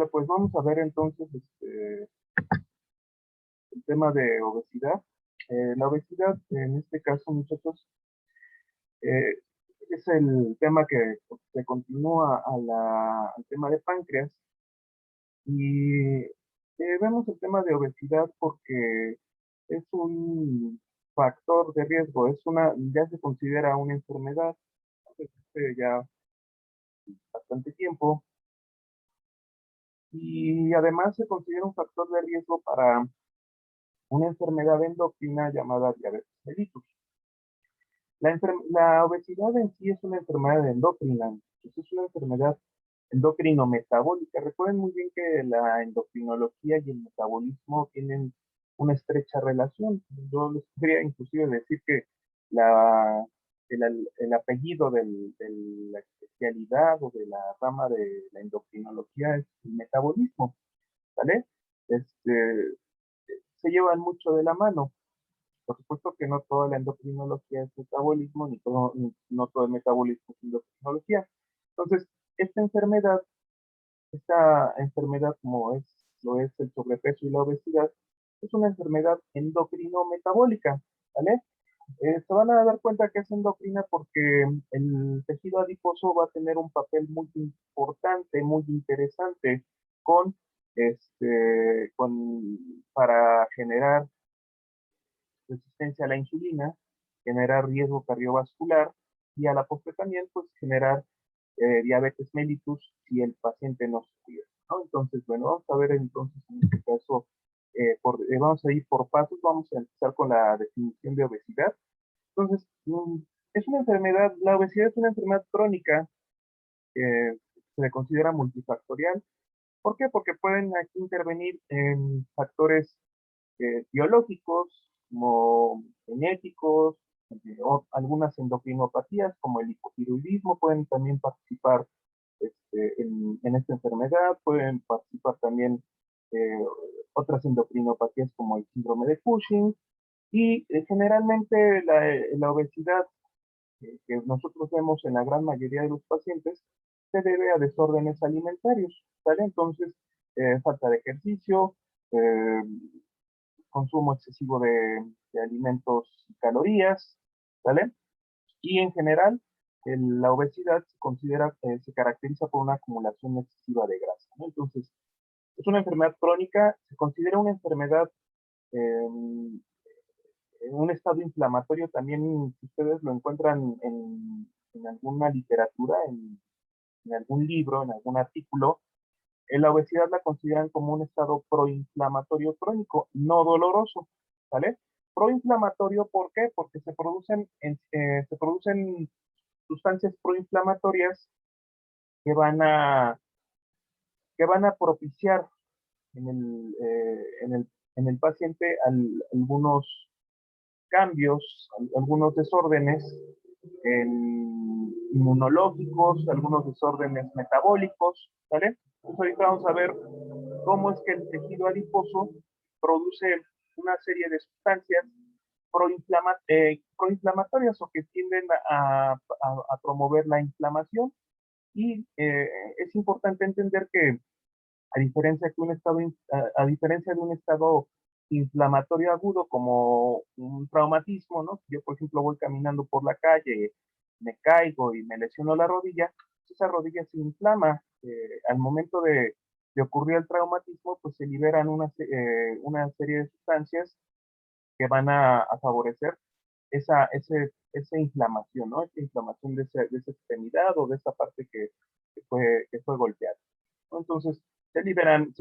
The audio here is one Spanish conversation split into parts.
Vale, pues vamos a ver entonces el tema de obesidad. La obesidad, en este caso, muchachos, eh, es el tema que se continúa al tema de páncreas y vemos el tema de obesidad porque es un factor de riesgo, ya se considera una enfermedad desde ya bastante tiempo y además se considera un factor de riesgo para una enfermedad endocrina llamada diabetes mellitus. La obesidad en sí es una enfermedad endocrina, es una enfermedad endocrino-metabólica. Recuerden muy bien que la endocrinología y el metabolismo tienen una estrecha relación. Yo les podría inclusive decir que la, el apellido de la especialidad o de la rama de la endocrinología es el metabolismo, ¿vale? Se llevan mucho de la mano. Por supuesto que no toda la endocrinología es metabolismo, no todo el metabolismo es endocrinología. Entonces, esta enfermedad lo es el sobrepeso y la obesidad, es una enfermedad endocrino-metabólica, ¿vale? Se van a dar cuenta que es endocrina porque el tejido adiposo va a tener un papel muy importante, muy interesante con, para generar resistencia a la insulina, generar riesgo cardiovascular y a la postre también pues generar diabetes mellitus si el paciente no se cuida, ¿no? Entonces, bueno, vamos a ver entonces en este caso, vamos a ir por pasos, vamos a empezar con la definición de obesidad. Entonces, es una enfermedad, la obesidad es una enfermedad crónica que se le considera multifactorial. ¿Por qué? Porque pueden aquí intervenir en factores biológicos, como genéticos, o algunas endocrinopatías, como el hipotiroidismo, pueden también participar en esta enfermedad, pueden participar también eh, otras endocrinopatías como el síndrome de Cushing, y generalmente la obesidad que nosotros vemos en la gran mayoría de los pacientes se debe a desórdenes alimentarios, ¿vale? Entonces, falta de ejercicio, eh, consumo excesivo de alimentos y calorías, ¿vale? Y en general, la obesidad se caracteriza por una acumulación excesiva de grasa, ¿no? Entonces, es una enfermedad crónica, se considera una enfermedad en un estado inflamatorio también, si ustedes lo encuentran en alguna literatura, en algún libro, en algún artículo, la obesidad la consideran como un estado proinflamatorio crónico, no doloroso, ¿vale? Proinflamatorio, ¿por qué? Porque se producen sustancias proinflamatorias que van a, que van a propiciar en el paciente algunos cambios, algunos desórdenes inmunológicos, algunos desórdenes metabólicos, ¿vale? Entonces ahorita vamos a ver cómo es que el tejido adiposo produce una serie de sustancias proinflamatorias o que tienden a promover la inflamación. Y es importante entender que a diferencia de un estado inflamatorio agudo como un traumatismo, ¿no? Yo, por ejemplo, voy caminando por la calle, me caigo y me lesiono la rodilla, esa rodilla se inflama. Al momento de ocurrir el traumatismo, pues se liberan una serie de sustancias que van a favorecer esa inflamación, ¿no? Esa inflamación de esa extremidad o de esa parte que fue golpeada, ¿no? Entonces, se liberan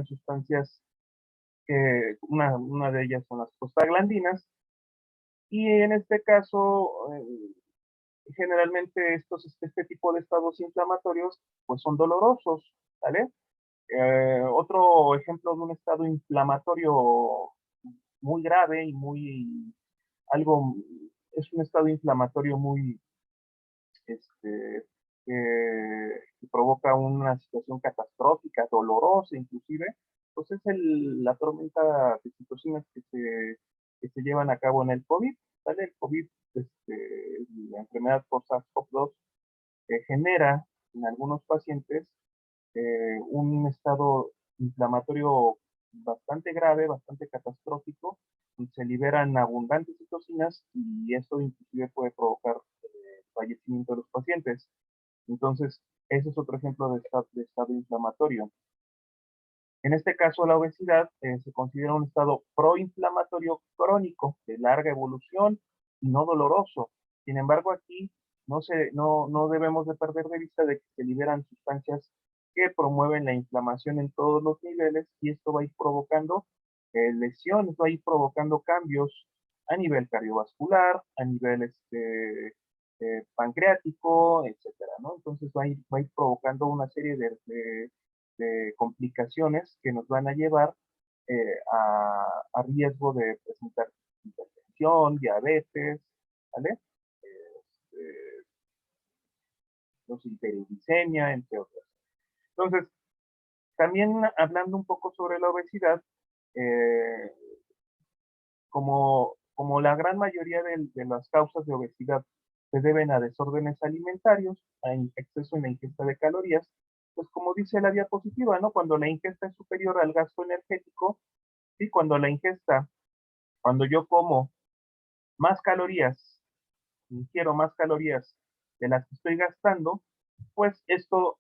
sustancias una de ellas son las prostaglandinas, y en este caso, generalmente este tipo de estados inflamatorios, pues son dolorosos, ¿vale? Otro ejemplo de un estado inflamatorio muy grave y algo, es un estado inflamatorio muy, este, que provoca una situación catastrófica, dolorosa inclusive, pues es la tormenta de situaciones que se llevan a cabo en el COVID, ¿vale? El COVID, la enfermedad por SARS-CoV-2, genera en algunos pacientes un estado inflamatorio bastante grave, bastante catastrófico, y se liberan abundantes citocinas y eso inclusive puede provocar fallecimiento de los pacientes. Entonces, ese es otro ejemplo de estado inflamatorio. En este caso, la obesidad se considera un estado proinflamatorio crónico de larga evolución y no doloroso. Sin embargo, aquí no debemos de perder de vista de que se liberan sustancias que promueven la inflamación en todos los niveles y esto va a ir provocando lesiones, va a ir provocando cambios a nivel cardiovascular, a nivel pancreático, etcétera, ¿no? Entonces va a ir provocando una serie de complicaciones que nos van a llevar a riesgo de presentar hipertensión, diabetes, ¿vale? Este, los hiperglicemia, entre otras. Entonces, también hablando un poco sobre la obesidad, eh, como la gran mayoría de las causas de obesidad se deben a desórdenes alimentarios, a exceso en la ingesta de calorías, pues como dice la diapositiva, ¿no? Cuando la ingesta es superior al gasto energético, y cuando yo como más calorías, ingiero más calorías de las que estoy gastando, pues esto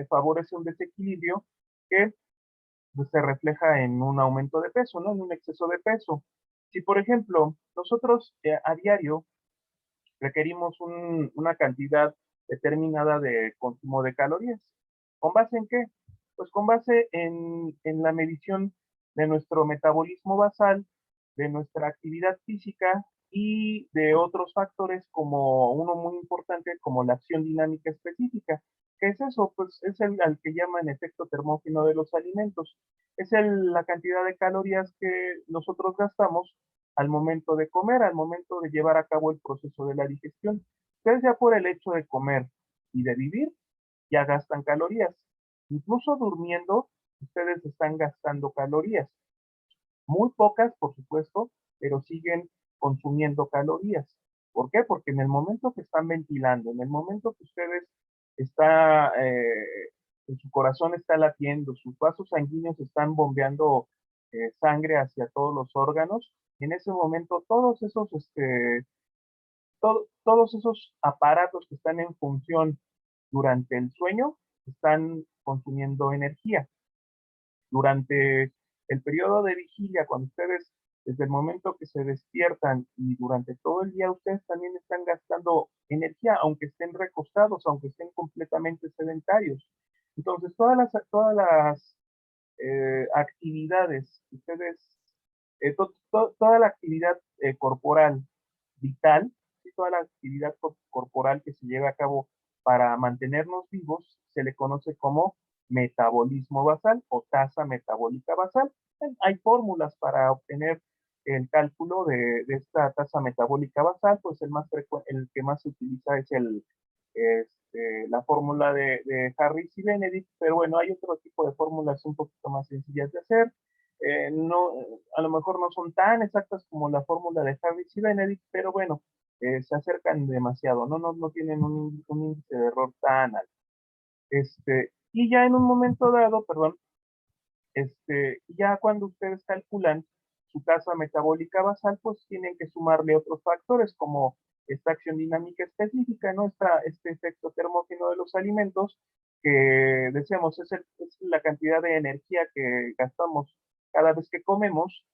favorece un desequilibrio que pues, se refleja en un aumento de peso, ¿no? En un exceso de peso. Si, por ejemplo, nosotros a diario requerimos una cantidad determinada de consumo de calorías, ¿con base en qué? Pues con base en la medición de nuestro metabolismo basal, de nuestra actividad física y de otros factores como uno muy importante como la acción dinámica específica. ¿Qué es eso? Pues es el al que llaman efecto termógeno de los alimentos. Es la cantidad de calorías que nosotros gastamos al momento de comer, al momento de llevar a cabo el proceso de la digestión. Ustedes ya por el hecho de comer y de vivir, ya gastan calorías. Incluso durmiendo, ustedes están gastando calorías. Muy pocas, por supuesto, pero siguen consumiendo calorías. ¿Por qué? Porque en el momento que están ventilando, en el momento que ustedes está, su corazón está latiendo, sus vasos sanguíneos están bombeando sangre hacia todos los órganos, en ese momento todos esos aparatos que están en función durante el sueño están consumiendo energía. Durante el periodo de vigilia, cuando ustedes, desde el momento que se despiertan y durante todo el día, ustedes también están gastando energía, aunque estén recostados, aunque estén completamente sedentarios. Entonces, todas las actividades, toda la actividad corporal vital, y toda la actividad corporal que se lleva a cabo para mantenernos vivos, se le conoce como metabolismo basal o tasa metabólica basal. Hay fórmulas para obtener el cálculo de esta tasa metabólica basal, pues el que más se utiliza es la fórmula de Harris y Benedict, pero bueno, hay otro tipo de fórmulas un poquito más sencillas de hacer. No, a lo mejor no son tan exactas como la fórmula de Harris y Benedict, pero bueno, se acercan demasiado, no tienen un índice de error tan alto. Y ya en un momento dado, perdón, ya cuando ustedes calculan su tasa metabólica basal, pues tienen que sumarle otros factores como esta acción dinámica específica, ¿no? Este efecto termógeno de los alimentos, que decíamos es la cantidad de energía que gastamos cada vez que comemos.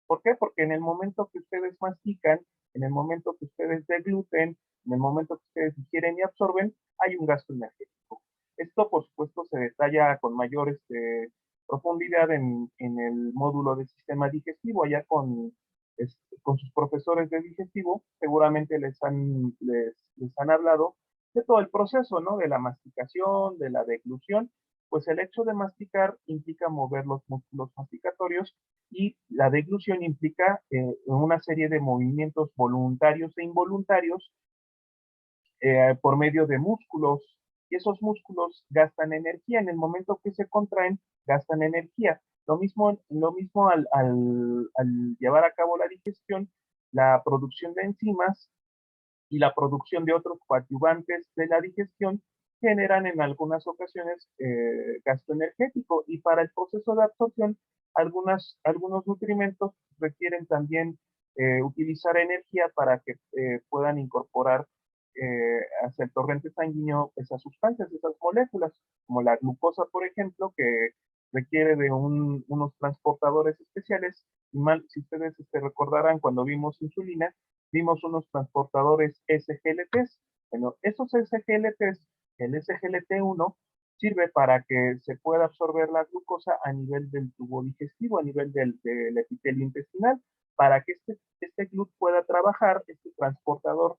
¿Por qué? Porque en el momento que ustedes mastican, en el momento que ustedes degluten, en el momento que ustedes digieren y absorben, hay un gasto energético. Esto, por supuesto, se detalla con mayor profundidad en el módulo de sistema digestivo, allá con sus profesores de digestivo, seguramente les han hablado de todo el proceso, ¿no? De la masticación, de la deglución, pues el hecho de masticar implica mover los músculos masticatorios y la deglución implica una serie de movimientos voluntarios e involuntarios por medio de músculos, y esos músculos gastan energía. En el momento que se contraen, gastan energía. Lo mismo al llevar a cabo la digestión, la producción de enzimas y la producción de otros coadyuvantes de la digestión generan en algunas ocasiones gasto energético, y para el proceso de absorción algunos nutrimentos requieren también utilizar energía para que puedan incorporar hacia el torrente sanguíneo esas sustancias, esas moléculas, como la glucosa, por ejemplo, que requiere de unos transportadores especiales. Si ustedes recordarán, cuando vimos insulina, vimos unos transportadores SGLTs. Bueno, esos SGLTs, el SGLT1, sirve para que se pueda absorber la glucosa a nivel del tubo digestivo, a nivel del epitelio intestinal, para que este GLUT pueda trabajar, este transportador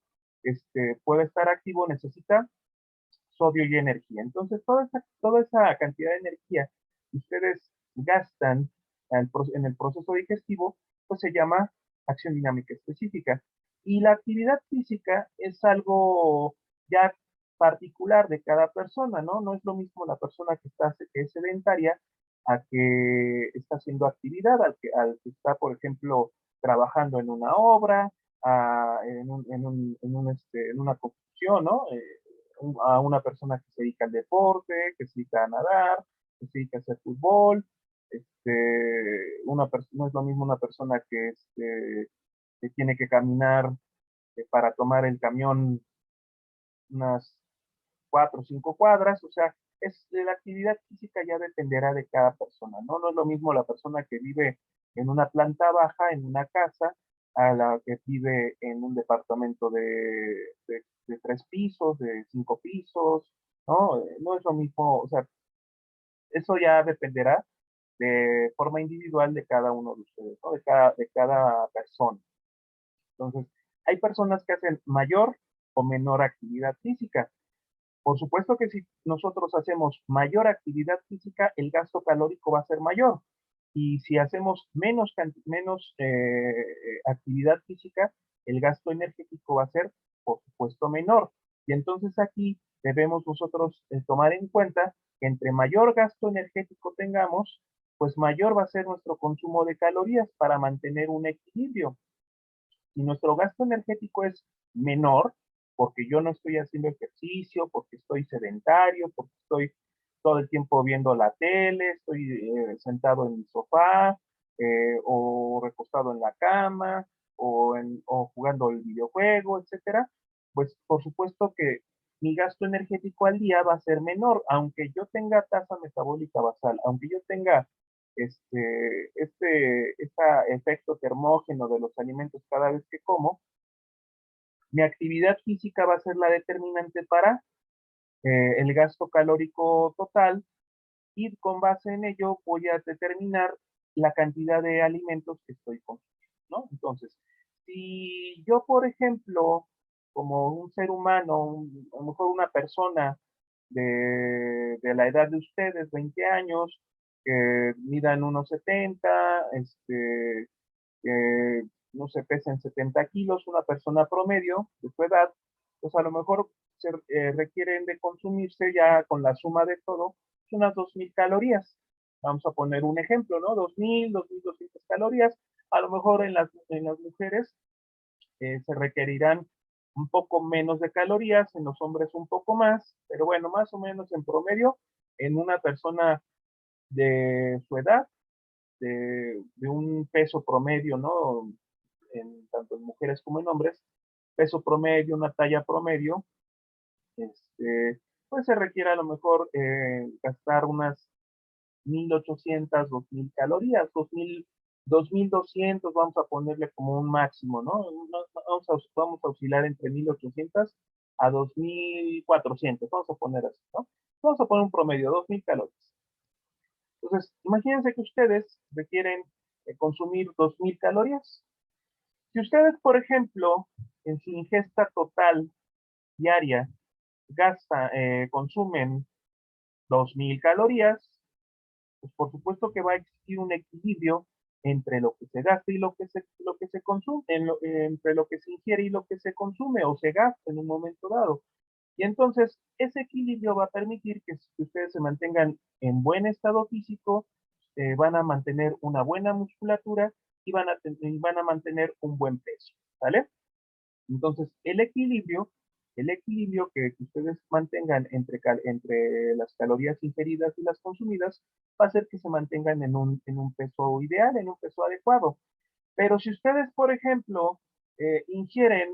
pueda estar activo, necesita sodio y energía. Entonces, toda esa cantidad de energía que ustedes gastan en el proceso digestivo, pues se llama acción dinámica específica. Y la actividad física es algo ya particular de cada persona, ¿no? No es lo mismo la persona que es sedentaria a que está haciendo actividad, al que está, por ejemplo, trabajando en una obra, en una construcción, ¿no? A una persona que se dedica al deporte, que se dedica a nadar, que se dedica a hacer fútbol. No es lo mismo una persona que tiene que caminar para tomar el camión unas 4 o 5 cuadras. O sea, la actividad física ya dependerá de cada persona, ¿no? No es lo mismo la persona que vive en una planta baja, en una casa, a la que vive en un departamento de 3 pisos, de 5 pisos, ¿no? No es lo mismo, o sea, eso ya dependerá de forma individual de cada uno de ustedes, ¿no? De cada persona. Entonces, hay personas que hacen mayor o menor actividad física. Por supuesto que si nosotros hacemos mayor actividad física, el gasto calórico va a ser mayor. Y si hacemos menos actividad física, el gasto energético va a ser, por supuesto, menor. Y entonces aquí debemos nosotros tomar en cuenta que entre mayor gasto energético tengamos, pues mayor va a ser nuestro consumo de calorías para mantener un equilibrio. Si nuestro gasto energético es menor, porque yo no estoy haciendo ejercicio, porque estoy sedentario, porque estoy todo el tiempo viendo la tele, estoy sentado en mi sofá, o recostado en la cama, o jugando el videojuego, etcétera, pues por supuesto que mi gasto energético al día va a ser menor, aunque yo tenga tasa metabólica basal, aunque yo tenga este efecto termógeno de los alimentos cada vez que como. Mi actividad física va a ser la determinante para el gasto calórico total, y con base en ello voy a determinar la cantidad de alimentos que estoy consumiendo, ¿no? Entonces, si yo, por ejemplo, como un ser humano, a lo mejor una persona de la edad de ustedes, 20 años, que midan unos 70, que no se pesen 70 kilos, una persona promedio de su edad, pues a lo mejor requieren de consumirse ya con la suma de todo unas 2.000 calorías. Vamos a poner un ejemplo, ¿no? 2.200 calorías. A lo mejor en las mujeres se requerirán un poco menos de calorías, en los hombres un poco más, pero bueno, más o menos en promedio, en una persona de su edad, de un peso promedio, ¿no? Tanto en mujeres como en hombres, peso promedio, una talla promedio, pues se requiere a lo mejor gastar unas 1.800, 2.000 calorías, 2.200, vamos a ponerle como un máximo, ¿no? Vamos a oscilar entre 1.800 a 2.400, vamos a poner así, ¿no? Vamos a poner un promedio, 2.000 calorías. Entonces, imagínense que ustedes requieren consumir 2.000 calorías. Si ustedes, por ejemplo, en su ingesta total diaria consumen 2.000 calorías, pues por supuesto que va a existir un equilibrio entre lo que se gasta y lo que se consume, entre lo que se ingiere y lo que se consume o se gasta en un momento dado. Y entonces ese equilibrio va a permitir que ustedes se mantengan en buen estado físico, van a mantener una buena musculatura y van a mantener un buen peso, ¿vale? Entonces, el equilibrio el equilibrio que ustedes mantengan entre las calorías ingeridas y las consumidas va a hacer que se mantengan en un peso ideal, en un peso adecuado. Pero si ustedes, por ejemplo, ingieren,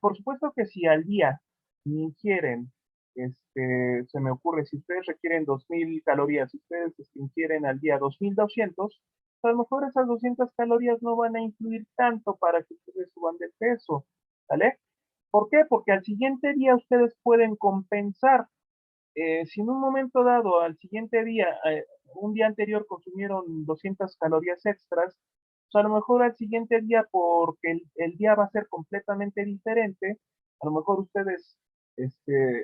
por supuesto que si al día ingieren, se me ocurre, si ustedes requieren 2.000 calorías, si ustedes ingieren al día 2.200, a lo mejor esas 200 calorías no van a influir tanto para que ustedes suban de peso, ¿vale? ¿Por qué? Porque al siguiente día ustedes pueden compensar. Si en un momento dado, al siguiente día, un día anterior consumieron 200 calorías extras, pues a lo mejor al siguiente día, porque el día va a ser completamente diferente, a lo mejor ustedes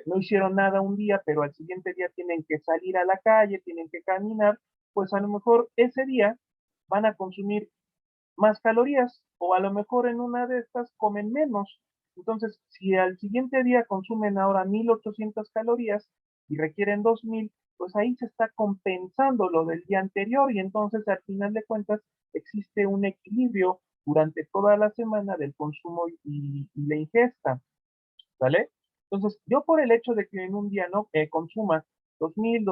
no hicieron nada un día, pero al siguiente día tienen que salir a la calle, tienen que caminar, pues a lo mejor ese día van a consumir más calorías o a lo mejor en una de estas comen menos. Entonces, si al siguiente día consumen ahora 1.800 calorías y requieren 2.000, pues ahí se está compensando lo del día anterior y entonces al final de cuentas existe un equilibrio durante toda la semana del consumo y la ingesta, ¿vale? Entonces, yo por el hecho de que en un día no consuma 2.000,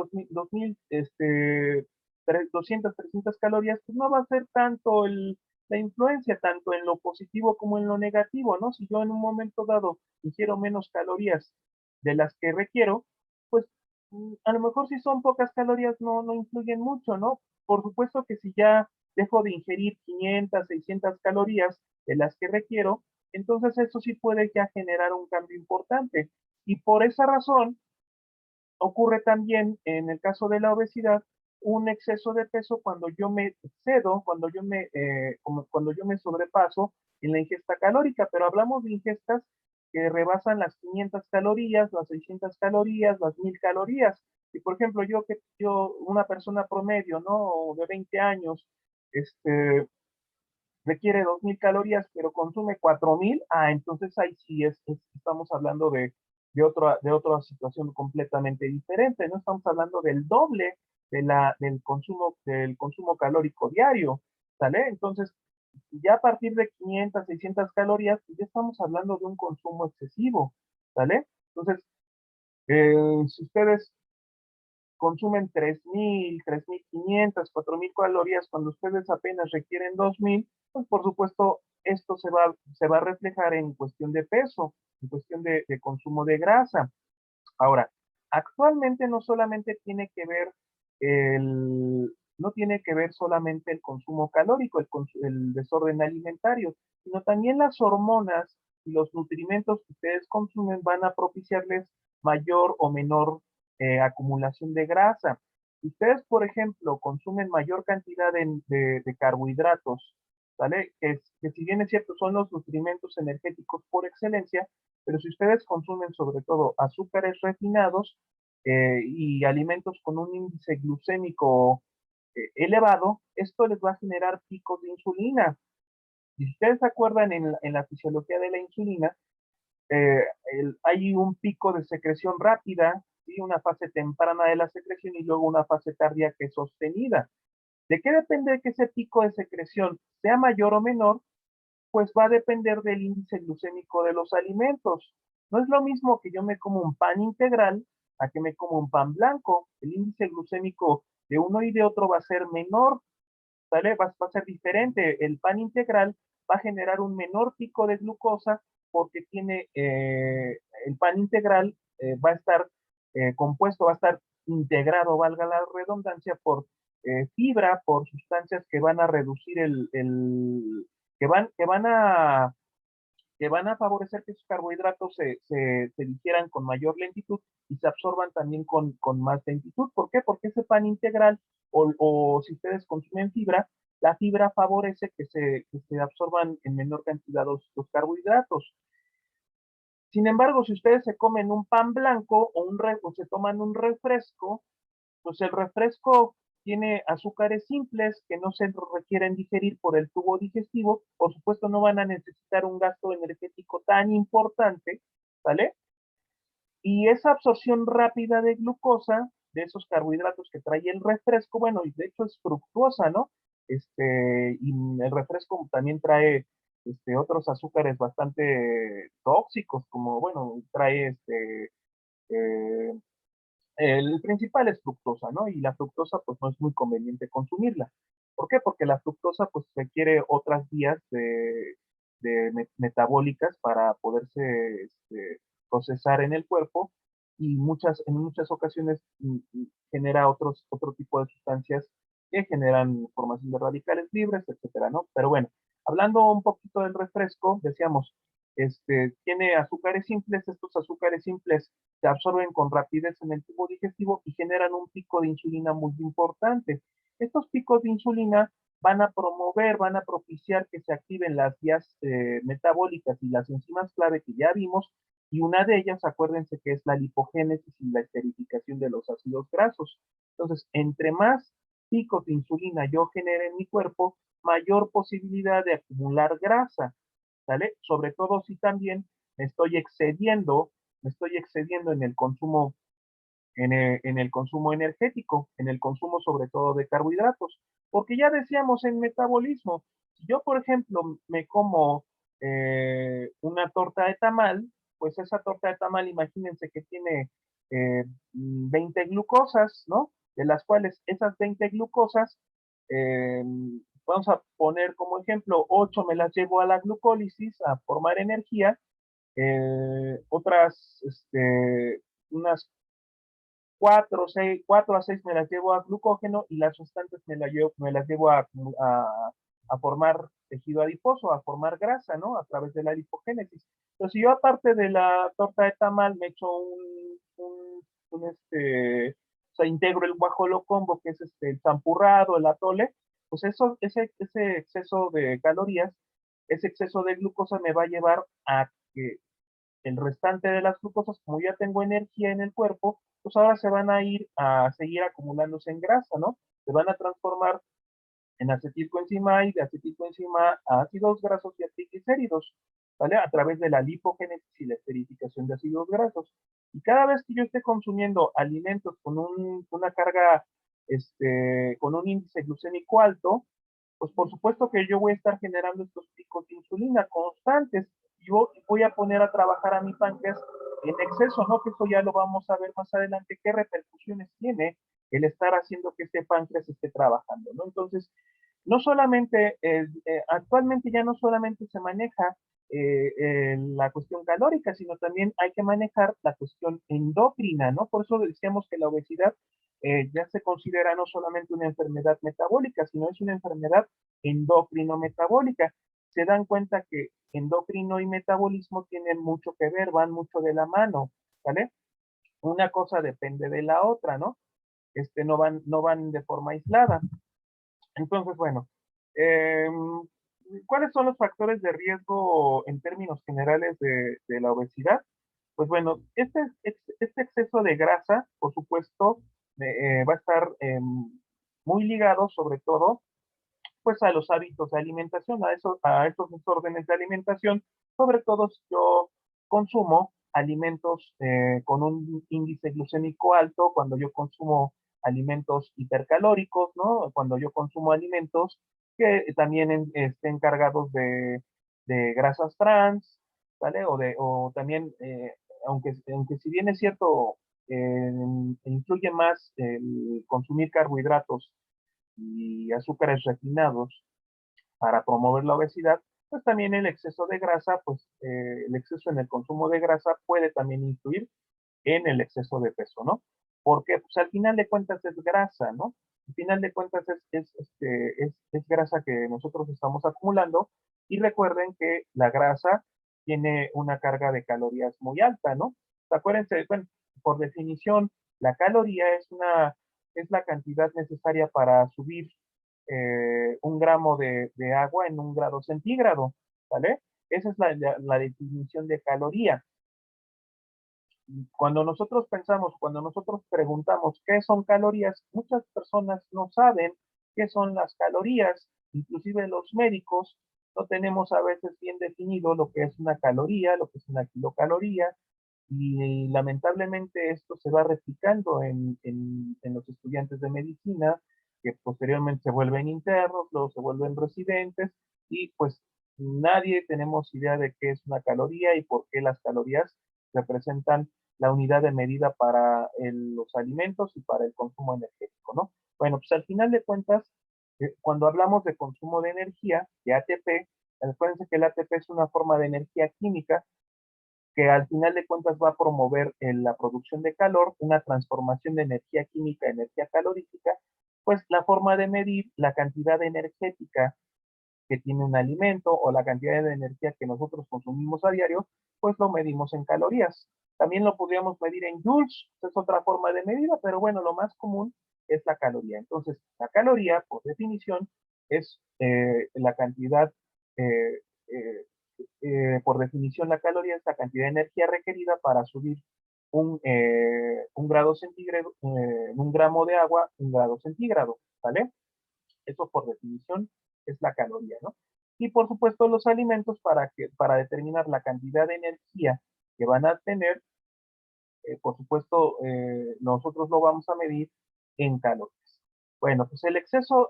200, 300 calorías, pues no va a ser tanto la influencia, tanto en lo positivo como en lo negativo, ¿no? Si yo en un momento dado ingiero menos calorías de las que requiero, pues a lo mejor si son pocas calorías no influyen mucho, ¿no? Por supuesto que si ya dejo de ingerir 500, 600 calorías de las que requiero, entonces eso sí puede ya generar un cambio importante. Y por esa razón ocurre también en el caso de la obesidad un exceso de peso cuando yo me excedo, cuando yo me sobrepaso en la ingesta calórica, pero hablamos de ingestas que rebasan las 500 calorías, las 600 calorías, las 1.000 calorías. Y por ejemplo, una persona promedio, ¿no? De 20 años, este, requiere 2.000 calorías, pero consume 4.000, entonces ahí sí estamos hablando de otra situación completamente diferente, no estamos hablando del doble del consumo calórico diario, ¿sale? Entonces, ya a partir de 500, 600 calorías, pues ya estamos hablando de un consumo excesivo, ¿sale? Entonces, si ustedes consumen 3.500, 4.000 calorías cuando ustedes apenas requieren 2.000, pues por supuesto esto se va a reflejar en cuestión de peso, en cuestión de consumo de grasa. Ahora, actualmente no tiene que ver solamente el consumo calórico, el desorden alimentario, sino también las hormonas y los nutrimentos que ustedes consumen van a propiciarles mayor o menor acumulación de grasa. Si ustedes, por ejemplo, consumen mayor cantidad de carbohidratos, ¿vale? Que si bien es cierto, son los nutrimentos energéticos por excelencia, pero si ustedes consumen sobre todo azúcares refinados y alimentos con un índice glucémico elevado, esto les va a generar picos de insulina. Y si ustedes se acuerdan en la fisiología de la insulina, eh, hay un pico de secreción rápida, ¿sí? Una fase temprana de la secreción y luego una fase cardíaca sostenida. ¿De qué depende que ese pico de secreción sea mayor o menor? Pues va a depender del índice glucémico de los alimentos. No es lo mismo que yo me como un pan integral a que me como un pan blanco. El índice glucémico de uno y de otro va a ser menor, ¿sale? Va a ser diferente. El pan integral va a generar un menor pico de glucosa porque el pan integral va a estar compuesto, va a estar integrado, valga la redundancia, por fibra, por sustancias que van a reducir que van, que van a, que van a favorecer que esos carbohidratos se digieran con mayor lentitud y se absorban también con más lentitud. ¿Por qué? Porque ese pan integral o si ustedes consumen fibra, la fibra favorece que se absorban en menor cantidad los carbohidratos. Sin embargo, si ustedes se comen un pan blanco o se toman un refresco, pues el refresco tiene azúcares simples que no se requieren digerir por el tubo digestivo, por supuesto no van a necesitar un gasto energético tan importante, ¿vale? Y esa absorción rápida de glucosa, de esos carbohidratos que trae el refresco, bueno, y de hecho es fructuosa, ¿no? Y el refresco también trae otros azúcares bastante tóxicos, como, bueno, trae eh, el principal es fructosa, ¿no? Y la fructosa, pues no es muy conveniente consumirla. ¿Por qué? Porque la fructosa, pues requiere otras vías metabólicas para poderse procesar en el cuerpo y en muchas ocasiones genera otro tipo de sustancias que generan formación de radicales libres, etcétera, ¿no? Pero bueno, hablando un poquito del refresco, decíamos, tiene azúcares simples, estos azúcares simples se absorben con rapidez en el tubo digestivo y generan un pico de insulina muy importante. Estos picos de insulina van a promover, van a propiciar que se activen las vías metabólicas y las enzimas clave que ya vimos, y una de ellas, acuérdense que es la lipogénesis y la esterificación de los ácidos grasos. Entonces, entre más picos de insulina yo genere en mi cuerpo, mayor posibilidad de acumular grasa, ¿sale? Sobre todo si también me estoy excediendo, me estoy excediendo en el consumo energético, en el consumo sobre todo de carbohidratos, porque ya decíamos en metabolismo, si yo por ejemplo me como una torta de tamal, pues esa torta de tamal, imagínense que tiene 20 glucosas, ¿no? De las cuales esas 20 glucosas, eh, vamos a poner como ejemplo, 8 me las llevo a la glucólisis a formar energía, otras, unas 4 a 6 me las llevo a glucógeno y las restantes me las llevo a formar tejido adiposo, a formar grasa, ¿no? A través de la lipogénesis. Entonces, si yo aparte de la torta de tamal me echo o sea, integro el guajolo combo, que es el champurrado, el atole, pues ese exceso de calorías, ese exceso de glucosa me va a llevar a que el restante de las glucosas, como ya tengo energía en el cuerpo, pues ahora se van a ir a seguir acumulándose en grasa, ¿no? Se van a transformar en acetilcoenzima y de acetilcoenzima a ácidos grasos y a triglicéridos, ¿vale? A través de la lipogénesis y la esterificación de ácidos grasos. Y cada vez que yo esté consumiendo alimentos con una carga, con un índice glucémico alto, pues por supuesto que yo voy a estar generando estos picos de insulina constantes. Yo voy a poner a trabajar a mi páncreas en exceso, ¿no? Que eso ya lo vamos a ver más adelante, qué repercusiones tiene el estar haciendo que este páncreas esté trabajando, ¿no? Entonces, no solamente, actualmente ya no solamente se maneja la cuestión calórica, sino también hay que manejar la cuestión endocrina, ¿no? Por eso decíamos que la obesidad ya se considera no solamente una enfermedad metabólica, sino es una enfermedad endocrino-metabólica. Se dan cuenta que endocrino y metabolismo tienen mucho que ver, van mucho de la mano, ¿vale? Una cosa depende de la otra, ¿no? No van de forma aislada. Entonces, bueno, eh, ¿cuáles son los factores de riesgo en términos generales de la obesidad? Pues bueno, este exceso de grasa, por supuesto, va a estar muy ligado sobre todo pues a los hábitos de alimentación, a estos desórdenes de alimentación, sobre todo si yo consumo alimentos con un índice glucémico alto, cuando yo consumo alimentos hipercalóricos, ¿no? Cuando yo consumo alimentos que también estén cargados de grasas trans, ¿vale? O también, aunque si bien es cierto, eh, influye más el consumir carbohidratos y azúcares refinados para promover la obesidad, pues también el exceso de grasa, pues el exceso en el consumo de grasa puede también influir en el exceso de peso, ¿no? Porque pues al final de cuentas es grasa, ¿no? Al final de cuentas es grasa que nosotros estamos acumulando y recuerden que la grasa tiene una carga de calorías muy alta, ¿no? Acuérdense, bueno, por definición, la caloría es la cantidad necesaria para subir 1 gramo de agua en 1 grado centígrado, ¿vale? Esa es la definición de caloría. Cuando nosotros preguntamos qué son calorías, muchas personas no saben qué son las calorías, inclusive los médicos no tenemos a veces bien definido lo que es una caloría, lo que es una kilocaloría, y lamentablemente esto se va replicando en los estudiantes de medicina, que posteriormente se vuelven internos, luego se vuelven residentes, y pues nadie tenemos idea de qué es una caloría y por qué las calorías representan la unidad de medida para los alimentos y para el consumo energético, ¿no? Bueno, pues al final de cuentas, cuando hablamos de consumo de energía, de ATP, acuérdense que el ATP es una forma de energía química que al final de cuentas va a promover la producción de calor, una transformación de energía química a energía calorífica, pues la forma de medir la cantidad energética que tiene un alimento o la cantidad de energía que nosotros consumimos a diario, pues lo medimos en calorías. También lo podríamos medir en joules, es otra forma de medida, pero bueno, lo más común es la caloría. Entonces, la caloría, por definición, es la cantidad, eh, eh, por definición, la caloría es la cantidad de energía requerida para subir un grado centígrado, un gramo de agua, un grado centígrado, ¿vale? Eso por definición es la caloría, ¿no? Y por supuesto los alimentos para determinar la cantidad de energía que van a tener, por supuesto, nosotros lo vamos a medir en calorías. Bueno, pues el exceso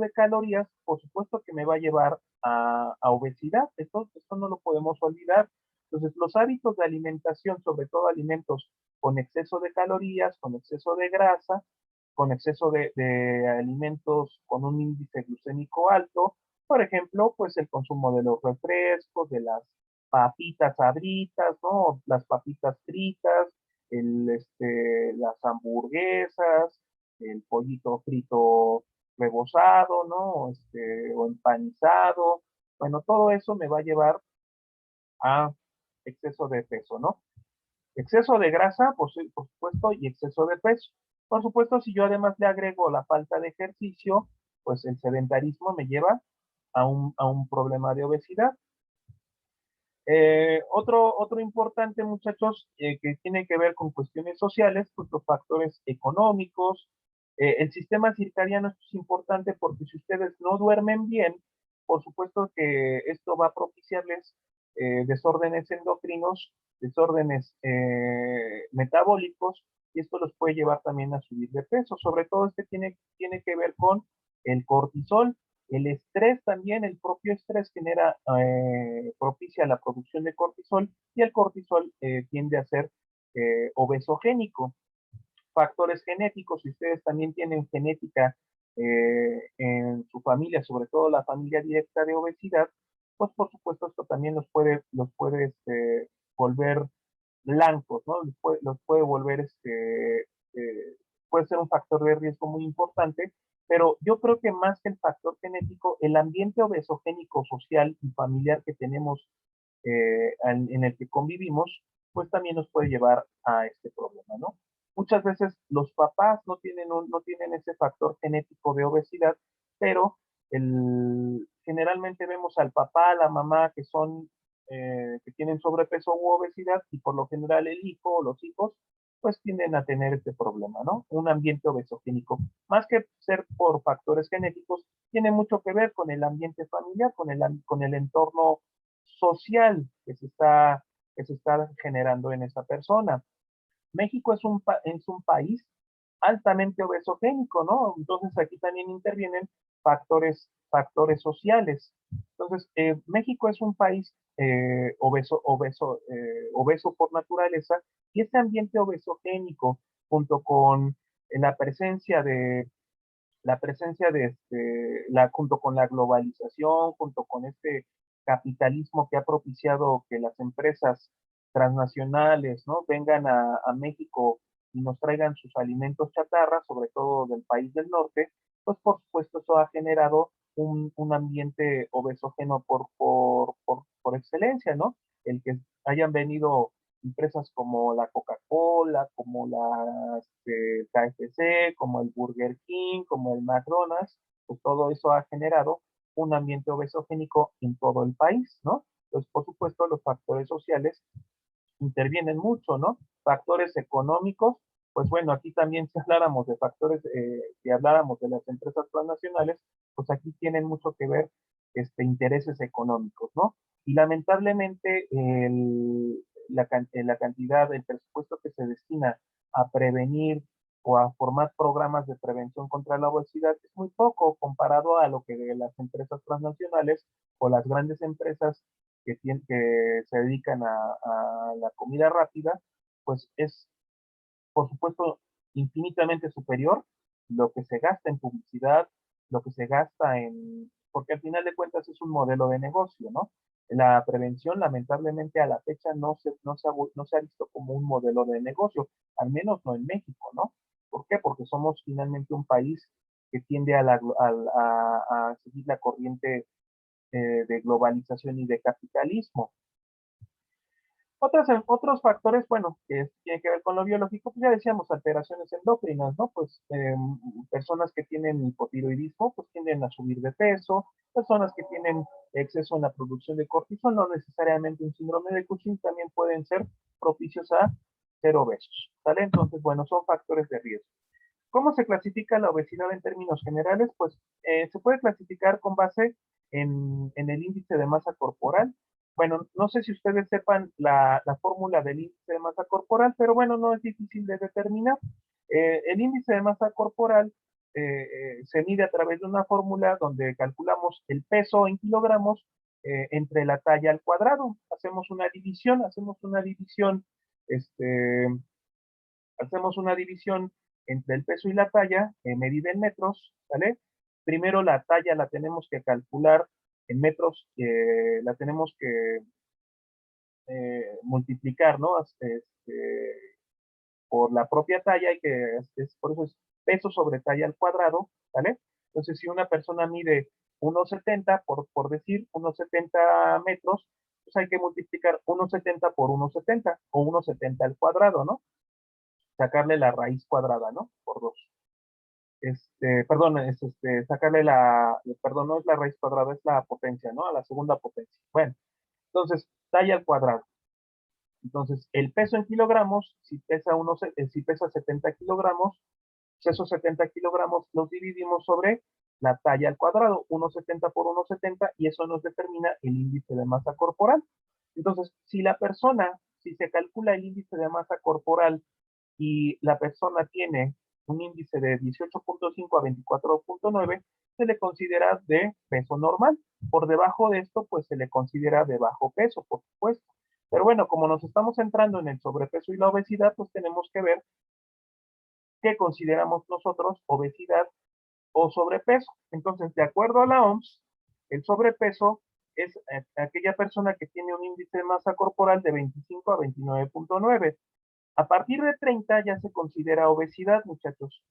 de calorías, por supuesto que me va a llevar a obesidad, esto no lo podemos olvidar. Entonces, los hábitos de alimentación, sobre todo alimentos con exceso de calorías, con exceso de grasa, con exceso de alimentos con un índice glucémico alto, por ejemplo, pues el consumo de los refrescos, de las papitas sabritas, ¿no? Las papitas fritas, las hamburguesas, el pollito frito rebozado, ¿no? O empanizado. Bueno, todo eso me va a llevar a exceso de peso, ¿no? Exceso de grasa, pues, sí, por supuesto, y exceso de peso. Por supuesto, si yo además le agrego la falta de ejercicio, pues el sedentarismo me lleva a un problema de obesidad. Otro importante, muchachos, que tiene que ver con cuestiones sociales, pues los factores económicos. El sistema circadiano es importante porque si ustedes no duermen bien, por supuesto que esto va a propiciarles desórdenes endocrinos, desórdenes metabólicos, y esto los puede llevar también a subir de peso. Sobre todo tiene que ver con el cortisol. El estrés también, el propio estrés propicia la producción de cortisol y el cortisol tiende a ser obesogénico. Factores genéticos, si ustedes también tienen genética en su familia, sobre todo la familia directa de obesidad, pues por supuesto esto también los puede volver blancos, ¿no? Los puede volver, puede ser un factor de riesgo muy importante, pero yo creo que más que el factor genético, el ambiente obesogénico social y familiar que tenemos en el que convivimos, pues también nos puede llevar a este problema, ¿no? Muchas veces los papás no tienen ese factor genético de obesidad, pero generalmente vemos al papá, a la mamá que tienen sobrepeso u obesidad y por lo general el hijo o los hijos pues tienden a tener este problema, ¿no? Un ambiente obesogénico. Más que ser por factores genéticos, tiene mucho que ver con el ambiente familiar, con el entorno social que se está generando en esa persona. México es un país altamente obesogénico, ¿no? Entonces aquí también intervienen factores sociales. Entonces, México es un país obeso por naturaleza y este ambiente obesogénico, junto con la presencia de junto con la globalización, junto con este capitalismo que ha propiciado que las empresas transnacionales, ¿no? Vengan a México y nos traigan sus alimentos chatarra, sobre todo del país del norte, pues por supuesto eso ha generado un ambiente obesógeno por excelencia, ¿no? El que hayan venido empresas como la Coca-Cola, como la KFC, como el Burger King, como el McDonald's, pues todo eso ha generado un ambiente obesogénico en todo el país, ¿no? Entonces, por supuesto, los factores sociales intervienen mucho, ¿no? Factores económicos, pues bueno, aquí también si habláramos de las empresas transnacionales, pues aquí tienen mucho que ver intereses económicos, ¿no? Y lamentablemente la cantidad, el presupuesto que se destina a prevenir o a formar programas de prevención contra la obesidad es muy poco comparado a lo que las empresas transnacionales o las grandes empresas que se dedican a la comida rápida, pues es, por supuesto, infinitamente superior lo que se gasta en publicidad, lo que se gasta porque al final de cuentas es un modelo de negocio, ¿no? La prevención, lamentablemente, a la fecha no se ha visto como un modelo de negocio, al menos no en México, ¿no? ¿Por qué? Porque somos finalmente un país que tiende a seguir la corriente de globalización y de capitalismo. Otros factores, bueno, que tienen que ver con lo biológico, pues ya decíamos, alteraciones endocrinas, ¿no? Pues personas que tienen hipotiroidismo, pues tienden a subir de peso, personas que tienen exceso en la producción de cortisol, no necesariamente un síndrome de Cushing, también pueden ser propicios a ser obesos, ¿vale? Entonces, bueno, son factores de riesgo. ¿Cómo se clasifica la obesidad en términos generales? Pues se puede clasificar con base en el índice de masa corporal. Bueno, no sé si ustedes sepan la fórmula del índice de masa corporal, pero bueno, no es difícil de determinar. El índice de masa corporal se mide a través de una fórmula donde calculamos el peso en kilogramos entre la talla al cuadrado. Este, hacemos una división entre el peso y la talla, medida en metros, ¿vale? Primero la talla la tenemos que calcular en metros, la tenemos que multiplicar, ¿no? Por la propia talla, por eso es peso sobre talla al cuadrado, ¿vale? Entonces, si una persona mide 1,70, por decir 1,70 metros, pues hay que multiplicar 1,70 por 1,70 o 1,70 al cuadrado, ¿no? Sacarle la raíz cuadrada, ¿no? Por 2. Perdón, perdón, no es la raíz cuadrada, es la potencia, ¿no? A la segunda potencia. Bueno, entonces, talla al cuadrado. Entonces, el peso en kilogramos, si pesa 70 kilogramos, pues esos 70 kilogramos los dividimos sobre la talla al cuadrado, 1,70 por 1,70, y eso nos determina el índice de masa corporal. Entonces, si se calcula el índice de masa corporal y la persona tiene un índice de 18,5 a 24,9, se le considera de peso normal. Por debajo de esto, pues se le considera de bajo peso, por supuesto. Pero bueno, como nos estamos centrando en el sobrepeso y la obesidad, pues tenemos que ver qué consideramos nosotros obesidad o sobrepeso. Entonces, de acuerdo a la OMS, el sobrepeso es aquella persona que tiene un índice de masa corporal de 25 a 29,9. A partir de 30 ya se considera obesidad, muchachos.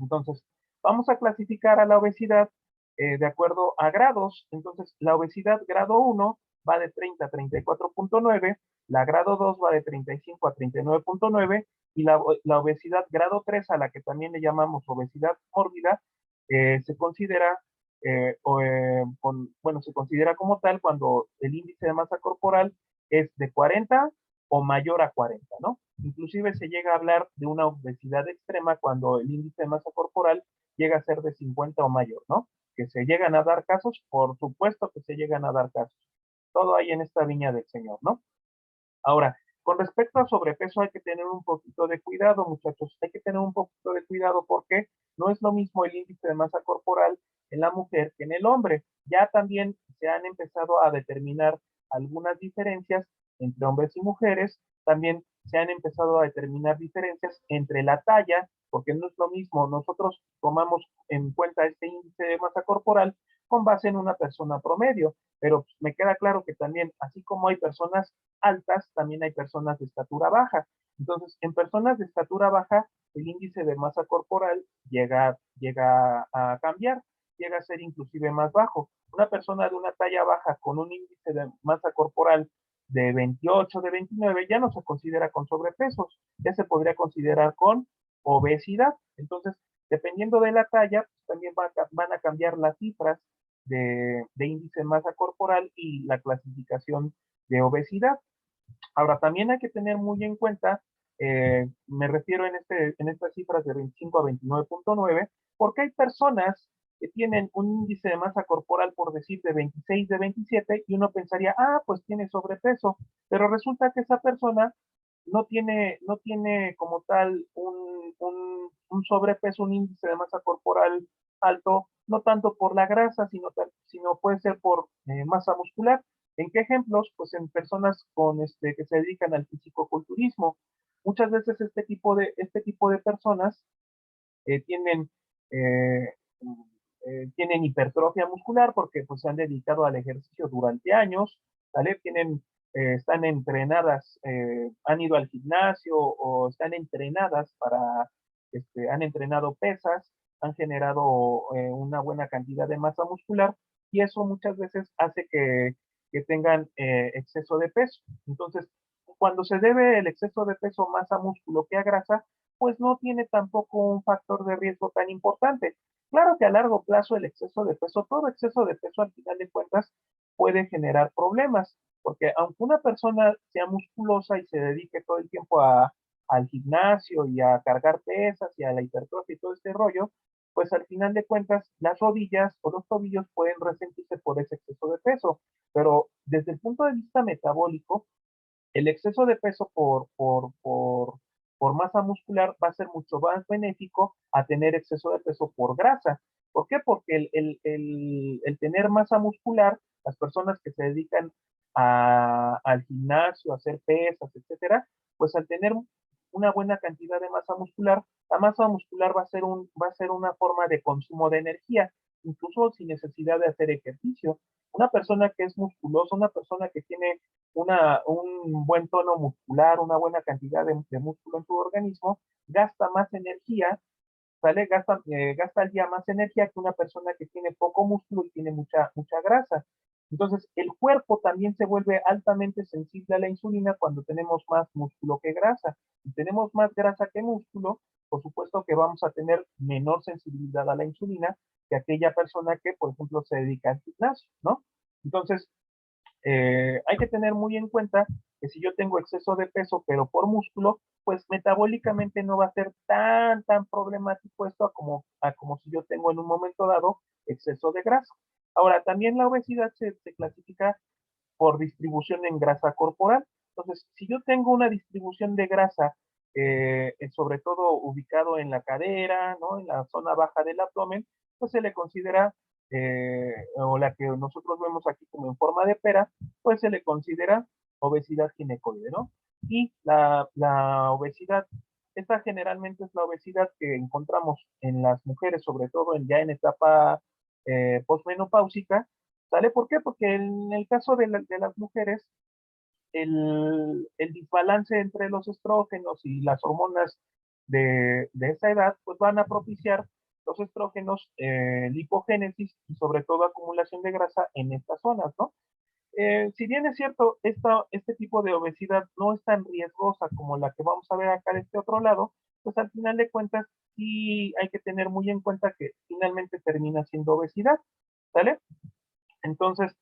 Entonces, vamos a clasificar a la obesidad de acuerdo a grados. Entonces, la obesidad grado 1 va de 30 a 34,9, la grado 2 va de 35 a 39,9 y la obesidad grado 3, a la que también le llamamos obesidad mórbida, se considera se considera como tal cuando el índice de masa corporal es de 40 o mayor a 40, ¿no? Inclusive se llega a hablar de una obesidad extrema cuando el índice de masa corporal llega a ser de 50 o mayor, ¿no? Que se llegan a dar casos, por supuesto que se llegan a dar casos. Todo hay en esta viña del Señor, ¿no? Ahora, con respecto a sobrepeso hay que tener un poquito de cuidado, muchachos. Hay que tener un poquito de cuidado porque no es lo mismo el índice de masa corporal en la mujer que en el hombre. Ya también se han empezado a determinar algunas diferencias entre hombres y mujeres. También se han empezado a determinar diferencias entre la talla, porque no es lo mismo. Nosotros tomamos en cuenta este índice de masa corporal con base en una persona promedio, pero me queda claro que también, así como hay personas altas, también hay personas de estatura baja. Entonces, en personas de estatura baja, el índice de masa corporal llega a cambiar, llega a ser inclusive más bajo. Una persona de una talla baja con un índice de masa corporal de 28, de 29, ya no se considera con sobrepesos, ya se podría considerar con obesidad. Entonces, dependiendo de la talla, pues también van a cambiar las cifras de índice de masa corporal y la clasificación de obesidad. Ahora, también hay que tener muy en cuenta, me refiero en estas cifras de 25 a 29,9, porque hay personas que tienen un índice de masa corporal, por decir, de 26, de 27, y uno pensaría, pues tiene sobrepeso, pero resulta que esa persona no tiene como tal un sobrepeso, un índice de masa corporal alto, no tanto por la grasa, sino puede ser por masa muscular. ¿En qué ejemplos? Pues en personas que se dedican al fisicoculturismo. Muchas veces este tipo de personas eh, tienen, eh, tienen hipertrofia muscular porque pues, se han dedicado al ejercicio durante años, ¿vale? Están entrenadas, han ido al gimnasio o están entrenadas han entrenado pesas, han generado una buena cantidad de masa muscular y eso muchas veces hace que tengan exceso de peso. Entonces, cuando se debe el exceso de peso más a músculo que a grasa, pues no tiene tampoco un factor de riesgo tan importante. Claro que a largo plazo el exceso de peso, todo exceso de peso al final de cuentas puede generar problemas, porque aunque una persona sea musculosa y se dedique todo el tiempo al gimnasio y a cargar pesas y a la hipertrofia y todo este rollo, pues al final de cuentas las rodillas o los tobillos pueden resentirse por ese exceso de peso. Pero desde el punto de vista metabólico, el exceso de peso por masa muscular va a ser mucho más benéfico a tener exceso de peso por grasa. ¿Por qué? Porque el tener masa muscular, las personas que se dedican al gimnasio, a hacer pesas, etcétera, pues al tener una buena cantidad de masa muscular, la masa muscular va a ser una forma de consumo de energía, incluso sin necesidad de hacer ejercicio. Una persona que es musculosa, una persona que tiene un buen tono muscular, una buena cantidad de músculo en tu organismo, gasta más energía, ¿sale? Gasta al día más energía que una persona que tiene poco músculo y tiene mucha grasa. Entonces, el cuerpo también se vuelve altamente sensible a la insulina cuando tenemos más músculo que grasa. Si tenemos más grasa que músculo, por supuesto que vamos a tener menor sensibilidad a la insulina que aquella persona que, por ejemplo, se dedica al gimnasio, ¿no? Entonces, hay que tener muy en cuenta que si yo tengo exceso de peso, pero por músculo, pues metabólicamente no va a ser tan problemático esto a como si yo tengo en un momento dado exceso de grasa. Ahora, también la obesidad se clasifica por distribución en grasa corporal. Entonces, si yo tengo una distribución de grasa, sobre todo ubicado en la cadera, ¿no? En la zona baja del abdomen, pues se le considera, o la que nosotros vemos aquí como en forma de pera, pues se le considera obesidad ginecoide, ¿no? Y la obesidad, esta generalmente es la obesidad que encontramos en las mujeres, sobre todo ya en etapa posmenopáusica. ¿Sale? ¿Por qué? Porque en el caso de las mujeres, el desbalance entre los estrógenos y las hormonas de esa edad, pues van a propiciar los estrógenos, lipogénesis y sobre todo acumulación de grasa en estas zonas, ¿no? Si bien es cierto, este tipo de obesidad no es tan riesgosa como la que vamos a ver acá de este otro lado, pues al final de cuentas sí hay que tener muy en cuenta que finalmente termina siendo obesidad, ¿sale? Entonces,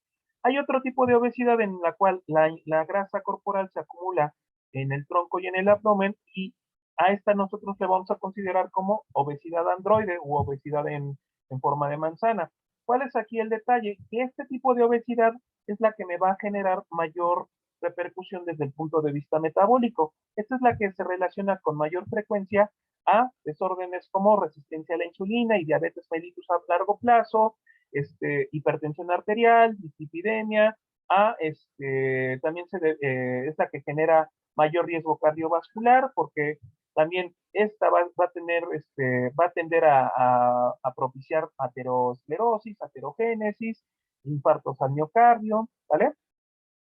hay otro tipo de obesidad en la cual la grasa corporal se acumula en el tronco y en el abdomen y a esta nosotros le vamos a considerar como obesidad androide u obesidad en forma de manzana. ¿Cuál es aquí el detalle? Que este tipo de obesidad es la que me va a generar mayor repercusión desde el punto de vista metabólico. Esta es la que se relaciona con mayor frecuencia a desórdenes como resistencia a la insulina y diabetes mellitus a largo plazo, hipertensión arterial, dislipidemia, también es la que genera mayor riesgo cardiovascular, porque también esta va a tener, va a tender a propiciar aterosclerosis, aterogénesis, infartos al miocardio, ¿vale?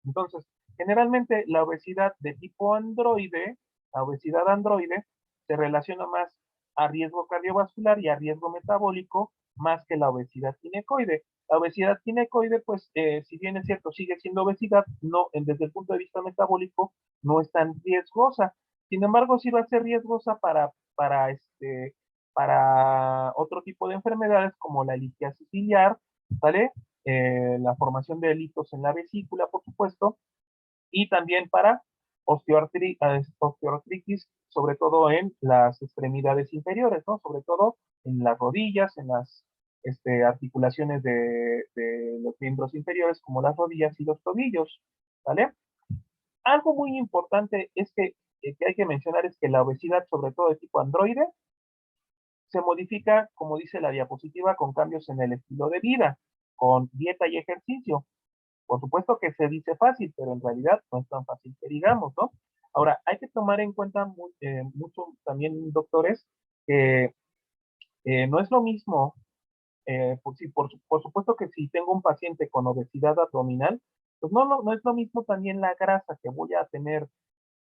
Entonces, generalmente la obesidad de tipo androide, la obesidad androide, se relaciona más a riesgo cardiovascular y a riesgo metabólico más que la obesidad ginecoide. La obesidad ginecoide, pues, si bien es cierto, sigue siendo obesidad, no, desde el punto de vista metabólico, no es tan riesgosa. Sin embargo, sí va a ser riesgosa para otro tipo de enfermedades como la litiasis biliar, ¿vale? La formación de delitos en la vesícula, por supuesto, y también para osteoartritis, sobre todo en las extremidades inferiores, ¿no? Sobre todo en las rodillas, en las articulaciones de los miembros inferiores, como las rodillas y los tobillos, ¿vale? Algo muy importante es que que hay que mencionar es que la obesidad, sobre todo de tipo androide, se modifica, como dice la diapositiva, con cambios en el estilo de vida, con dieta y ejercicio. Por supuesto que se dice fácil, pero en realidad no es tan fácil que digamos, ¿no? Ahora, hay que tomar en cuenta mucho también, doctores, que no es lo mismo, por supuesto que si tengo un paciente con obesidad abdominal, pues no es lo mismo también la grasa que voy a tener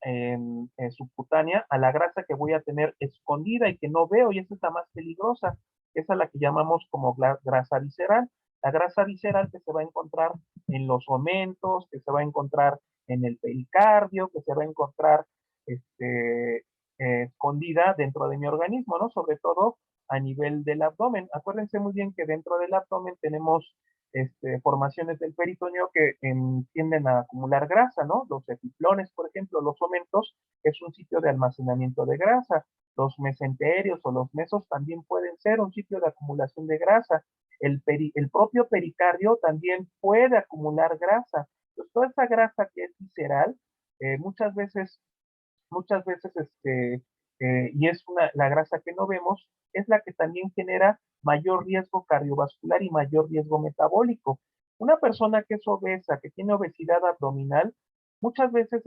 en subcutánea a la grasa que voy a tener escondida y que no veo, y esa es la más peligrosa, esa es la que llamamos como grasa visceral. La grasa visceral que se va a encontrar en los omentos, que se va a encontrar en el pericardio, que se va a encontrar escondida dentro de mi organismo, ¿no? Sobre todo a nivel del abdomen. Acuérdense muy bien que dentro del abdomen tenemos formaciones del peritoneo que tienden a acumular grasa, ¿no? Los epiplones, por ejemplo, los omentos, es un sitio de almacenamiento de grasa. Los mesenterios o los mesos también pueden ser un sitio de acumulación de grasa. El propio pericardio también puede acumular grasa. Entonces, toda esa grasa que es visceral, muchas veces y es la grasa que no vemos, es la que también genera mayor riesgo cardiovascular y mayor riesgo metabólico. Una persona que es obesa, que tiene obesidad abdominal, muchas veces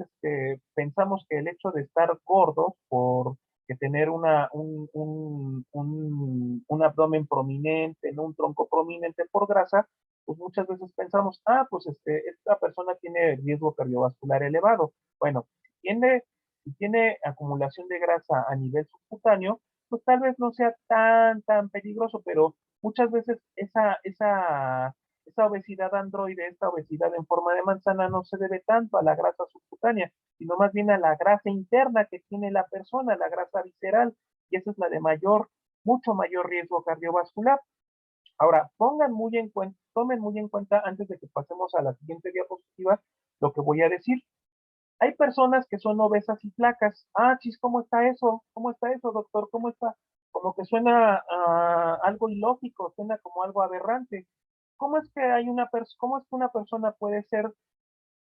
pensamos que el hecho de estar gordos, por que tener un abdomen prominente, ¿no? Un tronco prominente por grasa, pues muchas veces pensamos, pues esta persona tiene riesgo cardiovascular elevado. Bueno, tiene si tiene acumulación de grasa a nivel subcutáneo, pues tal vez no sea tan peligroso, pero muchas veces esa obesidad androide, esta obesidad en forma de manzana, no se debe tanto a la grasa subcutánea, sino más bien a la grasa interna que tiene la persona, la grasa visceral, y esa es la de mucho mayor riesgo cardiovascular. Ahora, tomen muy en cuenta, antes de que pasemos a la siguiente diapositiva, lo que voy a decir. Hay personas que son obesas y flacas. Chis, ¿cómo está eso? ¿Cómo está eso, doctor? ¿Cómo está? Como que suena algo ilógico, suena como algo aberrante. ¿Cómo es que una persona puede ser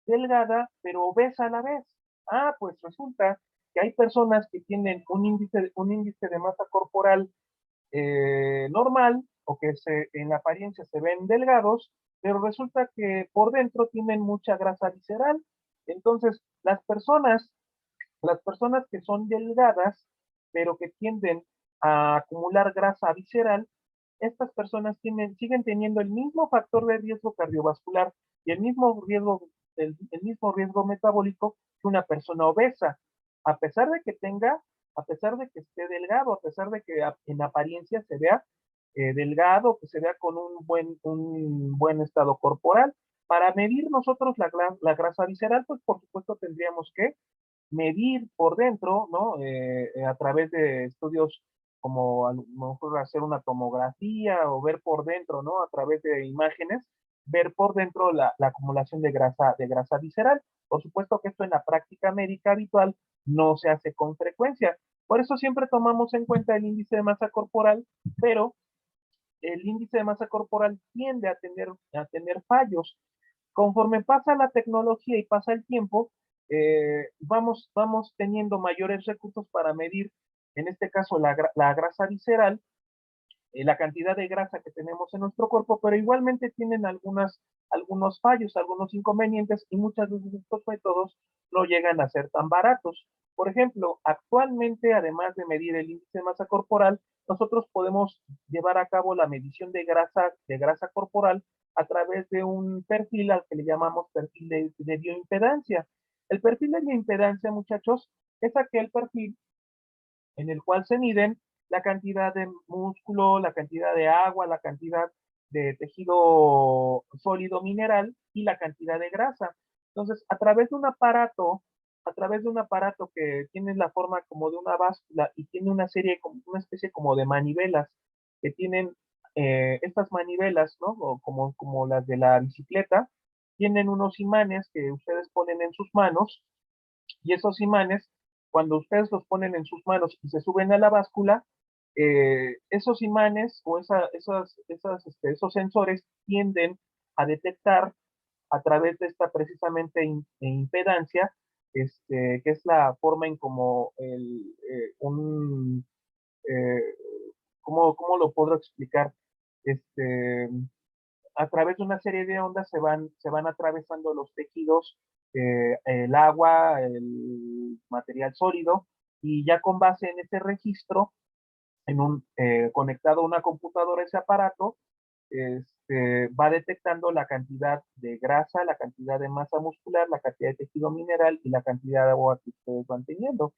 delgada pero obesa a la vez? Pues resulta que hay personas que tienen un índice de masa corporal normal o que en apariencia se ven delgados, pero resulta que por dentro tienen mucha grasa visceral. Entonces, las personas que son delgadas, pero que tienden a acumular grasa visceral, estas personas siguen teniendo el mismo factor de riesgo cardiovascular y el mismo riesgo metabólico que una persona obesa, a pesar de que a pesar de que esté delgado, a pesar de que en apariencia se vea delgado, que se vea con un buen estado corporal. Para medir nosotros la grasa visceral, pues por supuesto tendríamos que medir por dentro, ¿no? A través de estudios como a lo mejor hacer una tomografía o ver por dentro, ¿no? A través de imágenes, ver por dentro la acumulación de grasa visceral. Por supuesto que esto en la práctica médica habitual no se hace con frecuencia. Por eso siempre tomamos en cuenta el índice de masa corporal, pero el índice de masa corporal tiende a tener fallos. Conforme pasa la tecnología y pasa el tiempo, vamos teniendo mayores recursos para medir, en este caso, la grasa visceral, la cantidad de grasa que tenemos en nuestro cuerpo, pero igualmente tienen algunos fallos, algunos inconvenientes, y muchas veces estos métodos no llegan a ser tan baratos. Por ejemplo, actualmente, además de medir el índice de masa corporal, nosotros podemos llevar a cabo la medición de grasa corporal a través de un perfil al que le llamamos perfil de bioimpedancia. El perfil de bioimpedancia, muchachos, es aquel perfil en el cual se miden la cantidad de músculo, la cantidad de agua, la cantidad de tejido sólido mineral y la cantidad de grasa. Entonces, a través de un aparato que tiene la forma como de una báscula y tiene una especie como de manivelas que tienen estas manivelas, ¿no? O como las de la bicicleta, tienen unos imanes que ustedes ponen en sus manos, y esos imanes, cuando ustedes los ponen en sus manos y se suben a la báscula, esos imanes o esos sensores tienden a detectar a través de esta precisamente impedancia que es la forma en como un, eh, ¿cómo lo puedo explicar? Este, a través de una serie de ondas se van atravesando los tejidos, el agua, el material sólido, y ya con base en ese registro, conectado a una computadora ese aparato, va detectando la cantidad de grasa, la cantidad de masa muscular, la cantidad de tejido mineral y la cantidad de agua que ustedes van teniendo.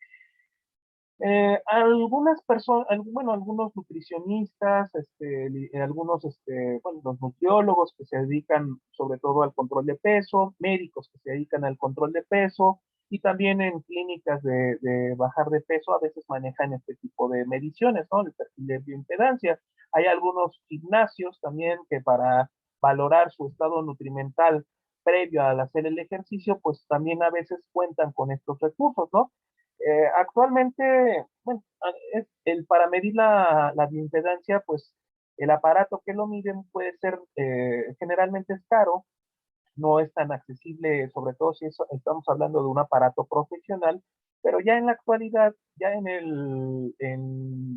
Algunas personas, bueno, algunos nutricionistas, algunos, bueno, los nutriólogos que se dedican sobre todo al control de peso, médicos que se dedican al control de peso, y también en clínicas de bajar de peso a veces manejan este tipo de mediciones, ¿no? El perfil de bioimpedancia. Hay algunos gimnasios también que para valorar su estado nutrimental previo al hacer el ejercicio, pues también a veces cuentan con estos recursos, ¿no? Actualmente, bueno, para medir la bioimpedancia, pues el aparato que lo miden puede ser, generalmente es caro, no es tan accesible, sobre todo si estamos hablando de un aparato profesional, pero ya en la actualidad, ya en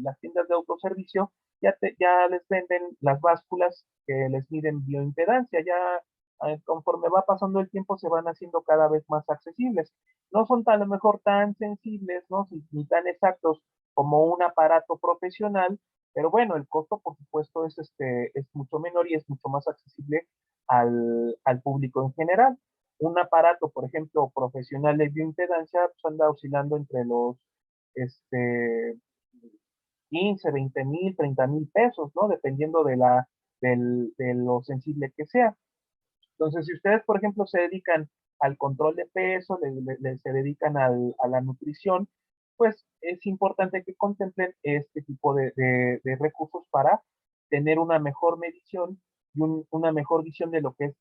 las tiendas de autoservicio, ya les venden las básculas que les miden bioimpedancia, ya conforme va pasando el tiempo se van haciendo cada vez más accesibles. No son a lo mejor tan sensibles, ¿no? Ni tan exactos como un aparato profesional, pero bueno, el costo por supuesto es mucho menor y es mucho más accesible al público en general. Un aparato, por ejemplo, profesional de bioimpedancia, pues anda oscilando entre los este, 15, 20 mil, 30 mil pesos, ¿no? Dependiendo de lo sensible que sea. Entonces, si ustedes, por ejemplo, se dedican al control de peso, se dedican a la nutrición, pues es importante que contemplen este tipo de recursos para tener una mejor medición y una mejor visión de lo que es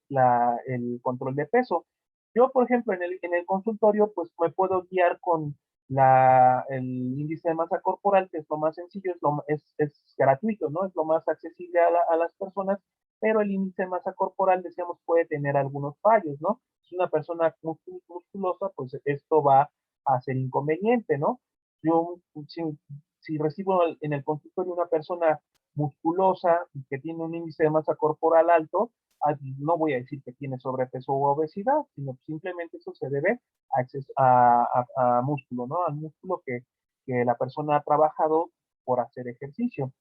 el control de peso. Yo, por ejemplo, en el consultorio, pues me puedo guiar con el índice de masa corporal, que es lo más sencillo, es gratuito, ¿no? Es lo más accesible a las personas, pero el índice de masa corporal, decíamos, puede tener algunos fallos, ¿no? Si una persona musculosa, pues esto va a ser inconveniente, ¿no? Yo, si recibo en el consultorio una persona musculosa y que tiene un índice de masa corporal alto, no voy a decir que tiene sobrepeso u obesidad, sino simplemente eso se debe a músculo, ¿no? Al músculo que la persona ha trabajado por hacer ejercicio.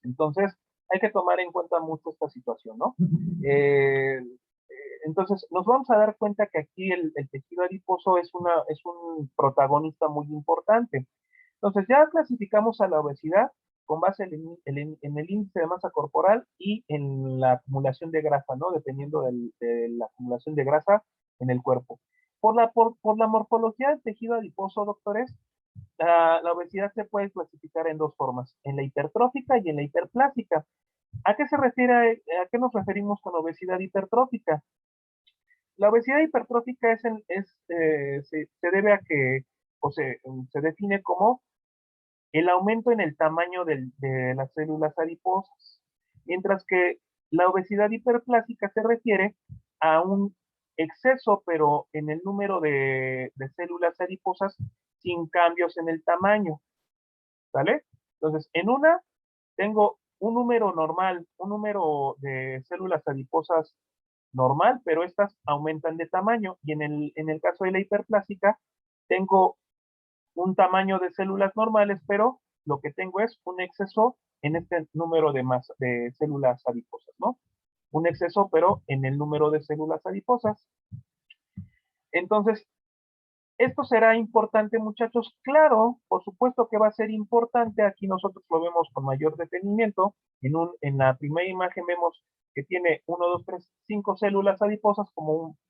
Entonces, hay que tomar en cuenta mucho esta situación, ¿no? Entonces, nos vamos a dar cuenta que aquí el tejido adiposo es un protagonista muy importante. Entonces, ya clasificamos a la obesidad con base en el índice de masa corporal y en la acumulación de grasa, ¿no? Dependiendo de la acumulación de grasa en el cuerpo. Por la morfología del tejido adiposo, doctores, la obesidad se puede clasificar en dos formas, en la hipertrófica y en la hiperplástica. ¿A qué se refiere, a qué nos referimos con obesidad hipertrófica? La obesidad hipertrófica se debe a que, o se define como el aumento en el tamaño de las células adiposas, mientras que la obesidad hiperplástica se refiere a un exceso, pero en el número de células adiposas sin cambios en el tamaño, ¿vale? Entonces, en una tengo un número normal, un número de células adiposas normal, pero estas aumentan de tamaño, y en el caso de la hiperplástica tengo un tamaño de células normales, pero lo que tengo es un exceso en este número de células adiposas, ¿no? Un exceso, pero en el número de células adiposas. Entonces, ¿esto será importante, muchachos? Claro, por supuesto que va a ser importante. Aquí nosotros lo vemos con mayor detenimiento. En la primera imagen vemos que tiene 1, 2, 3, 5 células adiposas,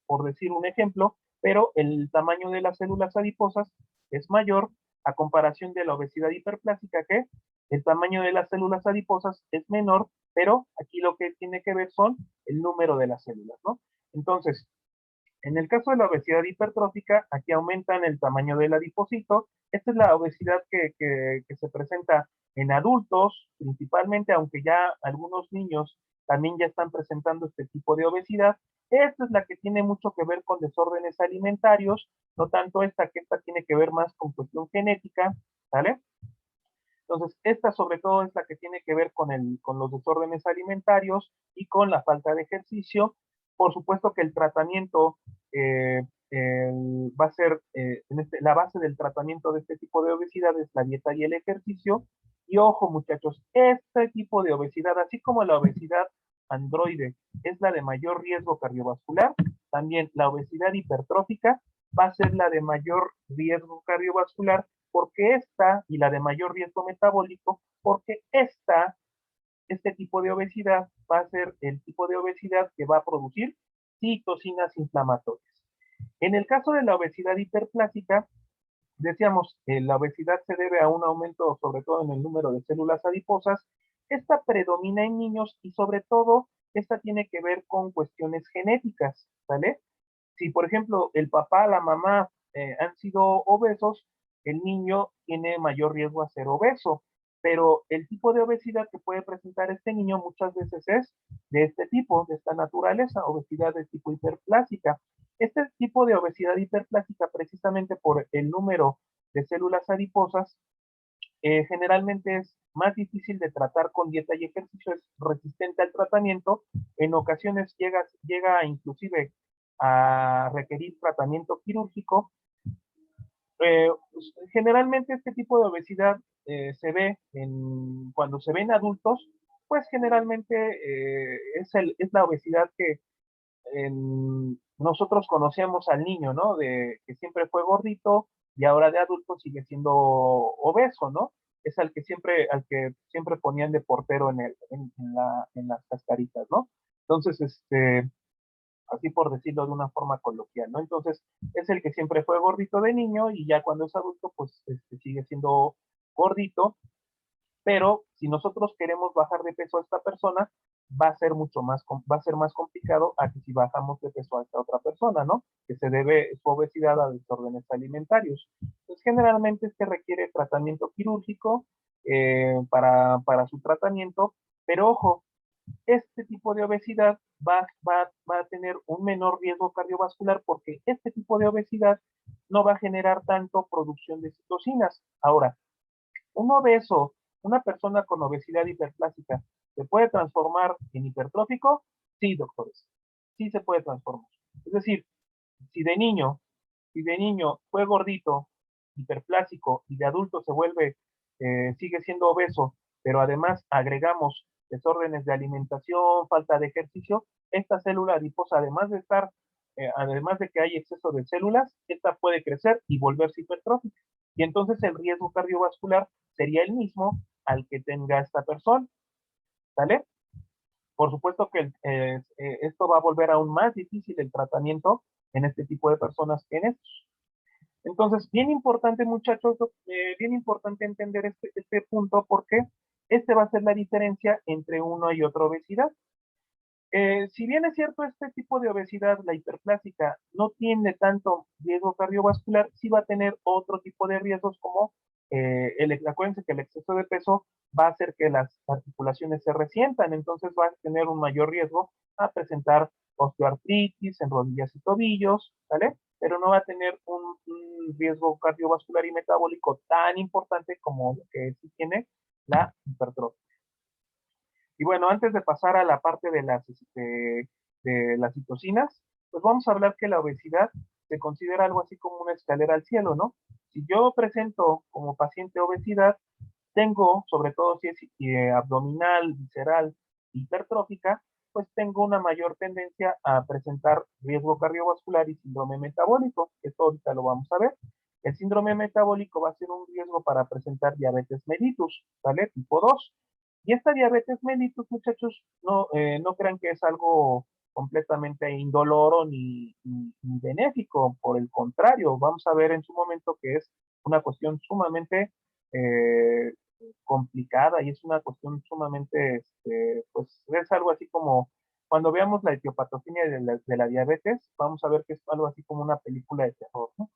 por decir un ejemplo, pero el tamaño de las células adiposas es mayor a comparación de la obesidad hiperplástica, que el tamaño de las células adiposas es menor, pero aquí lo que tiene que ver son el número de las células, ¿no? Entonces, en el caso de la obesidad hipertrófica, aquí aumentan el tamaño del adipocito. Esta es la obesidad que se presenta en adultos, principalmente, aunque ya algunos niños también ya están presentando este tipo de obesidad. Esta es la que tiene mucho que ver con desórdenes alimentarios no tanto esta, que esta tiene que ver más con cuestión genética, ¿vale? Entonces, esta sobre todo es la que tiene que ver con los desórdenes alimentarios y con la falta de ejercicio. Por supuesto que el tratamiento va a ser, la base del tratamiento de este tipo de obesidad es la dieta y el ejercicio. Y ojo, muchachos, este tipo de obesidad, así como la obesidad androide es la de mayor riesgo cardiovascular, también la obesidad hipertrófica va a ser la de mayor riesgo cardiovascular porque esta, y la de mayor riesgo metabólico, porque este tipo de obesidad va a ser el tipo de obesidad que va a producir citocinas inflamatorias. En el caso de la obesidad hiperplásica, decíamos, la obesidad se debe a un aumento sobre todo en el número de células adiposas. Esta predomina en niños y sobre todo esta tiene que ver con cuestiones genéticas, ¿vale? Si, por ejemplo, el papá, la mamá han sido obesos, el niño tiene mayor riesgo a ser obeso. Pero el tipo de obesidad que puede presentar este niño muchas veces es de este tipo, de esta naturaleza, obesidad de tipo hiperplásica. Este tipo de obesidad hiperplásica, precisamente por el número de células adiposas, generalmente es más difícil de tratar con dieta y ejercicio, es resistente al tratamiento, en ocasiones llega inclusive a requerir tratamiento quirúrgico. Generalmente este tipo de obesidad se ve cuando se ve en adultos, pues generalmente es la obesidad que nosotros conocíamos al niño, ¿no? De que siempre fue gordito y ahora de adulto sigue siendo obeso, ¿no? Es al que siempre ponían de portero en las cascaritas, ¿no? Entonces, así por decirlo de una forma coloquial, ¿no? Entonces, es el que siempre fue gordito de niño y ya cuando es adulto, pues sigue siendo gordito, pero si nosotros queremos bajar de peso a esta persona, va a ser más complicado a que si bajamos de peso a esta otra persona, ¿no? Que se debe su obesidad a desórdenes alimentarios. Entonces, generalmente este requiere tratamiento quirúrgico para su tratamiento, pero ojo, este tipo de obesidad va a tener un menor riesgo cardiovascular porque este tipo de obesidad no va a generar tanto producción de citocinas. Ahora, un obeso, una persona con obesidad hiperplástica, ¿se puede transformar en hipertrófico? Sí, doctores, sí se puede transformar. Es decir, si de niño, si de niño fue gordito, hiperplásico y de adulto sigue siendo obeso, pero además agregamos desórdenes de alimentación, falta de ejercicio, esta célula adiposa, además de que hay exceso de células, esta puede crecer y volverse hipertrófica. Y entonces el riesgo cardiovascular sería el mismo al que tenga esta persona, ¿vale? Por supuesto que esto va a volver aún más difícil el tratamiento en este tipo de personas que en estos. Entonces, bien importante, muchachos, bien importante entender este punto porque este va a ser la diferencia entre uno y otra obesidad. Si bien es cierto, este tipo de obesidad, la hiperplásica, no tiene tanto riesgo cardiovascular, sí va a tener otro tipo de riesgos como acuérdense que el exceso de peso va a hacer que las articulaciones se resientan, entonces va a tener un mayor riesgo a presentar osteoartritis en rodillas y tobillos, ¿vale? Pero no va a tener un riesgo cardiovascular y metabólico tan importante como lo que sí tiene la hipertrofia. Y bueno, antes de pasar a la parte de las citocinas, pues vamos a hablar que la obesidad se considera algo así como una escalera al cielo, ¿no? Si yo presento como paciente obesidad, tengo, sobre todo si es abdominal, visceral, hipertrófica, pues tengo una mayor tendencia a presentar riesgo cardiovascular y síndrome metabólico. Esto ahorita lo vamos a ver. El síndrome metabólico va a ser un riesgo para presentar diabetes mellitus, ¿vale? Tipo 2. Y esta diabetes mellitus, muchachos, no crean que es algo completamente indoloro ni benéfico. Por el contrario, vamos a ver en su momento que es una cuestión sumamente eh, complicada y es una cuestión sumamente, pues es algo así como, cuando veamos la etiopatogenia de la diabetes, vamos a ver que es algo así como una película de terror, ¿no?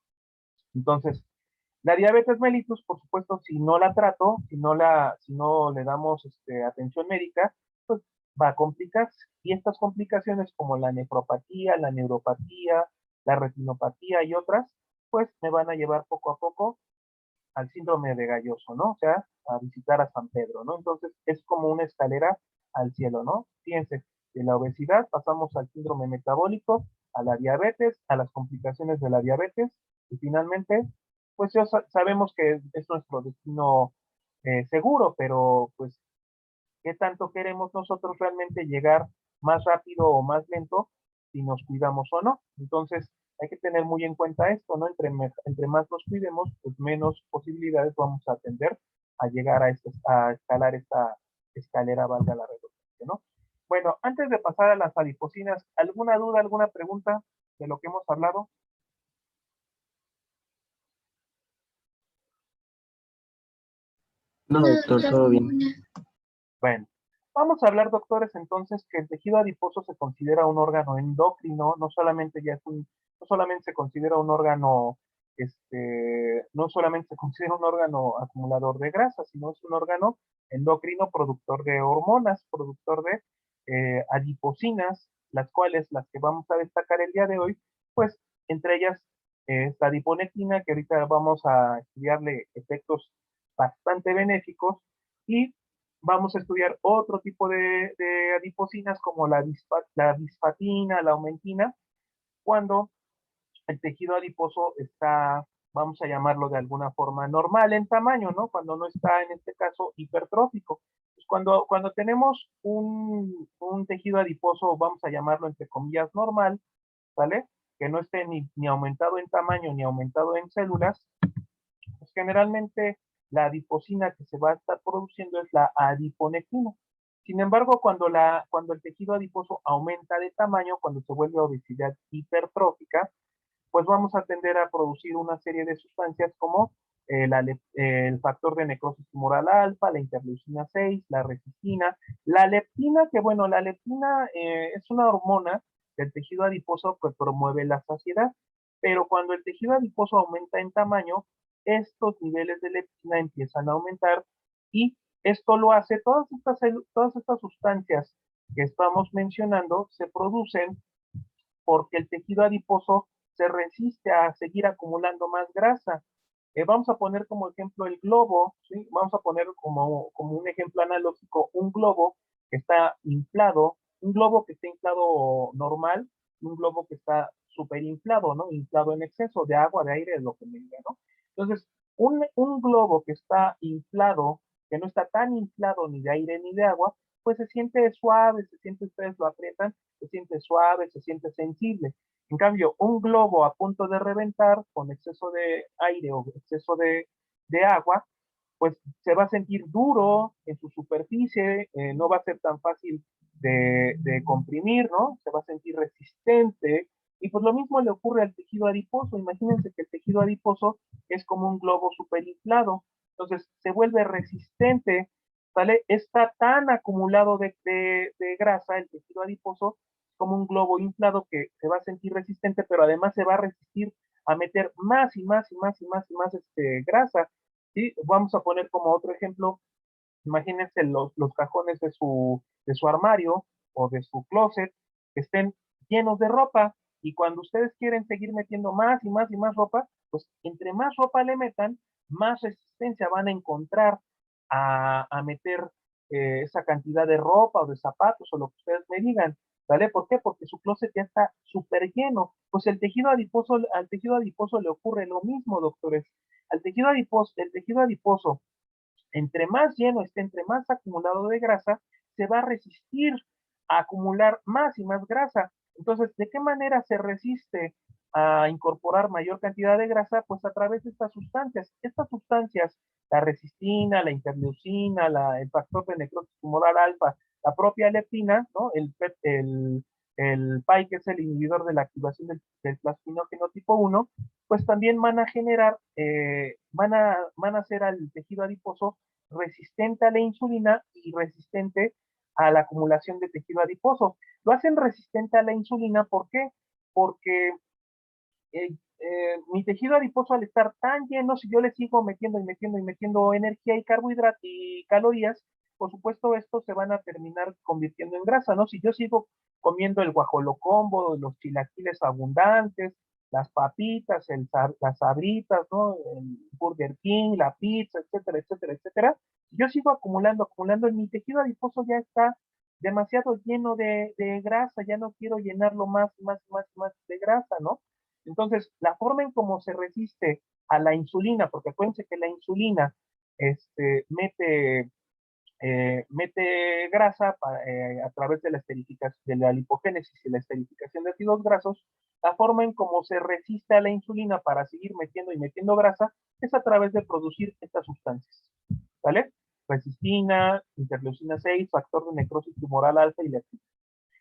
Entonces, la diabetes mellitus, por supuesto, si no la trato, si no le damos atención médica, pues va a complicarse. Y estas complicaciones como la nefropatía, la neuropatía, la retinopatía y otras, pues me van a llevar poco a poco al síndrome de Galloso, ¿no? O sea, a visitar a San Pedro, ¿no? Entonces es como una escalera al cielo, ¿no? Fíjense, de la obesidad pasamos al síndrome metabólico, a la diabetes, a las complicaciones de la diabetes y finalmente, pues ya sabemos que es nuestro destino seguro, pero pues, ¿qué tanto queremos nosotros realmente llegar más rápido o más lento si nos cuidamos o no? Entonces, hay que tener muy en cuenta esto, ¿no? Entre más nos cuidemos, pues menos posibilidades vamos a atender a llegar a escalar esta escalera, valga la redundancia, ¿no? Bueno, antes de pasar a las adiposinas, ¿alguna duda, alguna pregunta de lo que hemos hablado? No, doctor, todo bien. Bueno, vamos a hablar, doctores, entonces, que el tejido adiposo se considera un órgano endocrino, no solamente no solamente se considera un órgano, no solamente se considera un órgano acumulador de grasa, sino es un órgano endocrino productor de hormonas, productor de adipocinas, las que vamos a destacar el día de hoy, pues entre ellas es la adiponectina, que ahorita vamos a estudiarle efectos bastante benéficos, y vamos a estudiar otro tipo de adipocinas como la disfatina, la aumentina, cuando el tejido adiposo está, vamos a llamarlo de alguna forma, normal en tamaño, ¿no? Cuando no está, en este caso, hipertrófico. Pues cuando tenemos un tejido adiposo, vamos a llamarlo entre comillas normal, ¿vale? Que no esté ni aumentado en tamaño ni aumentado en células, pues generalmente la adipocina que se va a estar produciendo es la adiponectina. Sin embargo, cuando el tejido adiposo aumenta de tamaño, cuando se vuelve obesidad hipertrófica, pues vamos a tender a producir una serie de sustancias como el factor de necrosis tumoral alfa, la interleucina 6, la resistina, la leptina, que bueno, la leptina es una hormona del tejido adiposo que promueve la saciedad, pero cuando el tejido adiposo aumenta en tamaño, estos niveles de leptina empiezan a aumentar y esto lo hace, todas estas sustancias que estamos mencionando se producen porque el tejido adiposo se resiste a seguir acumulando más grasa. Vamos a poner como ejemplo el globo, ¿sí? Vamos a poner como un ejemplo analógico un globo que está inflado, un globo que está inflado normal, un globo que está superinflado, ¿no? Inflado en exceso de agua, de aire, de lo que me diga, ¿no? Entonces, un globo que está inflado, que no está tan inflado ni de aire ni de agua, pues se siente suave, se siente, ustedes lo aprietan, se siente suave, se siente sensible. En cambio, un globo a punto de reventar con exceso de aire o exceso de agua, pues se va a sentir duro en su superficie, no va a ser tan fácil de comprimir, ¿no? Se va a sentir resistente. Y pues lo mismo le ocurre al tejido adiposo. Imagínense que el tejido adiposo es como un globo superinflado. Entonces se vuelve resistente, ¿vale? Está tan acumulado de grasa el tejido adiposo como un globo inflado que se va a sentir resistente, pero además se va a resistir a meter más y más y más y más y más grasa. ¿Sí? Vamos a poner como otro ejemplo, imagínense los cajones de su armario o de su closet que estén llenos de ropa y cuando ustedes quieren seguir metiendo más y más y más ropa, pues entre más ropa le metan, más resistencia van a encontrar a meter esa cantidad de ropa o de zapatos o lo que ustedes me digan. ¿Vale? ¿Por qué? Porque su closet ya está súper lleno. Pues al tejido adiposo le ocurre lo mismo, doctores. El tejido adiposo, entre más lleno esté, entre más acumulado de grasa, se va a resistir a acumular más y más grasa. Entonces, ¿de qué manera se resiste a incorporar mayor cantidad de grasa? Pues a través de estas sustancias. Estas sustancias, la resistina, la interleucina, el factor de necrosis tumoral alfa, la propia leptina, ¿no? El PAI, que es el inhibidor de la activación del plasminógeno tipo 1, pues también van a generar, van a hacer al tejido adiposo resistente a la insulina y resistente a la acumulación de tejido adiposo. Lo hacen resistente a la insulina, ¿por qué? Porque mi tejido adiposo al estar tan lleno, si yo le sigo metiendo y metiendo y metiendo energía y carbohidratos y calorías, por supuesto estos se van a terminar convirtiendo en grasa, ¿no? Si yo sigo comiendo el guajolocombo, los chilaquiles abundantes, las papitas, las sabritas, ¿no? El Burger King, la pizza, etcétera, etcétera, etcétera. Yo sigo acumulando, acumulando, mi tejido adiposo ya está demasiado lleno de grasa, ya no quiero llenarlo más, más, más, más de grasa, ¿no? Entonces, la forma en cómo se resiste a la insulina, porque acuérdense que la insulina mete grasa a través de la esterificación, de la lipogénesis y la esterificación de ácidos grasos. La forma en cómo se resiste a la insulina para seguir metiendo y metiendo grasa es a través de producir estas sustancias, ¿vale? Resistina, interleucina 6, factor de necrosis tumoral alfa y leptina.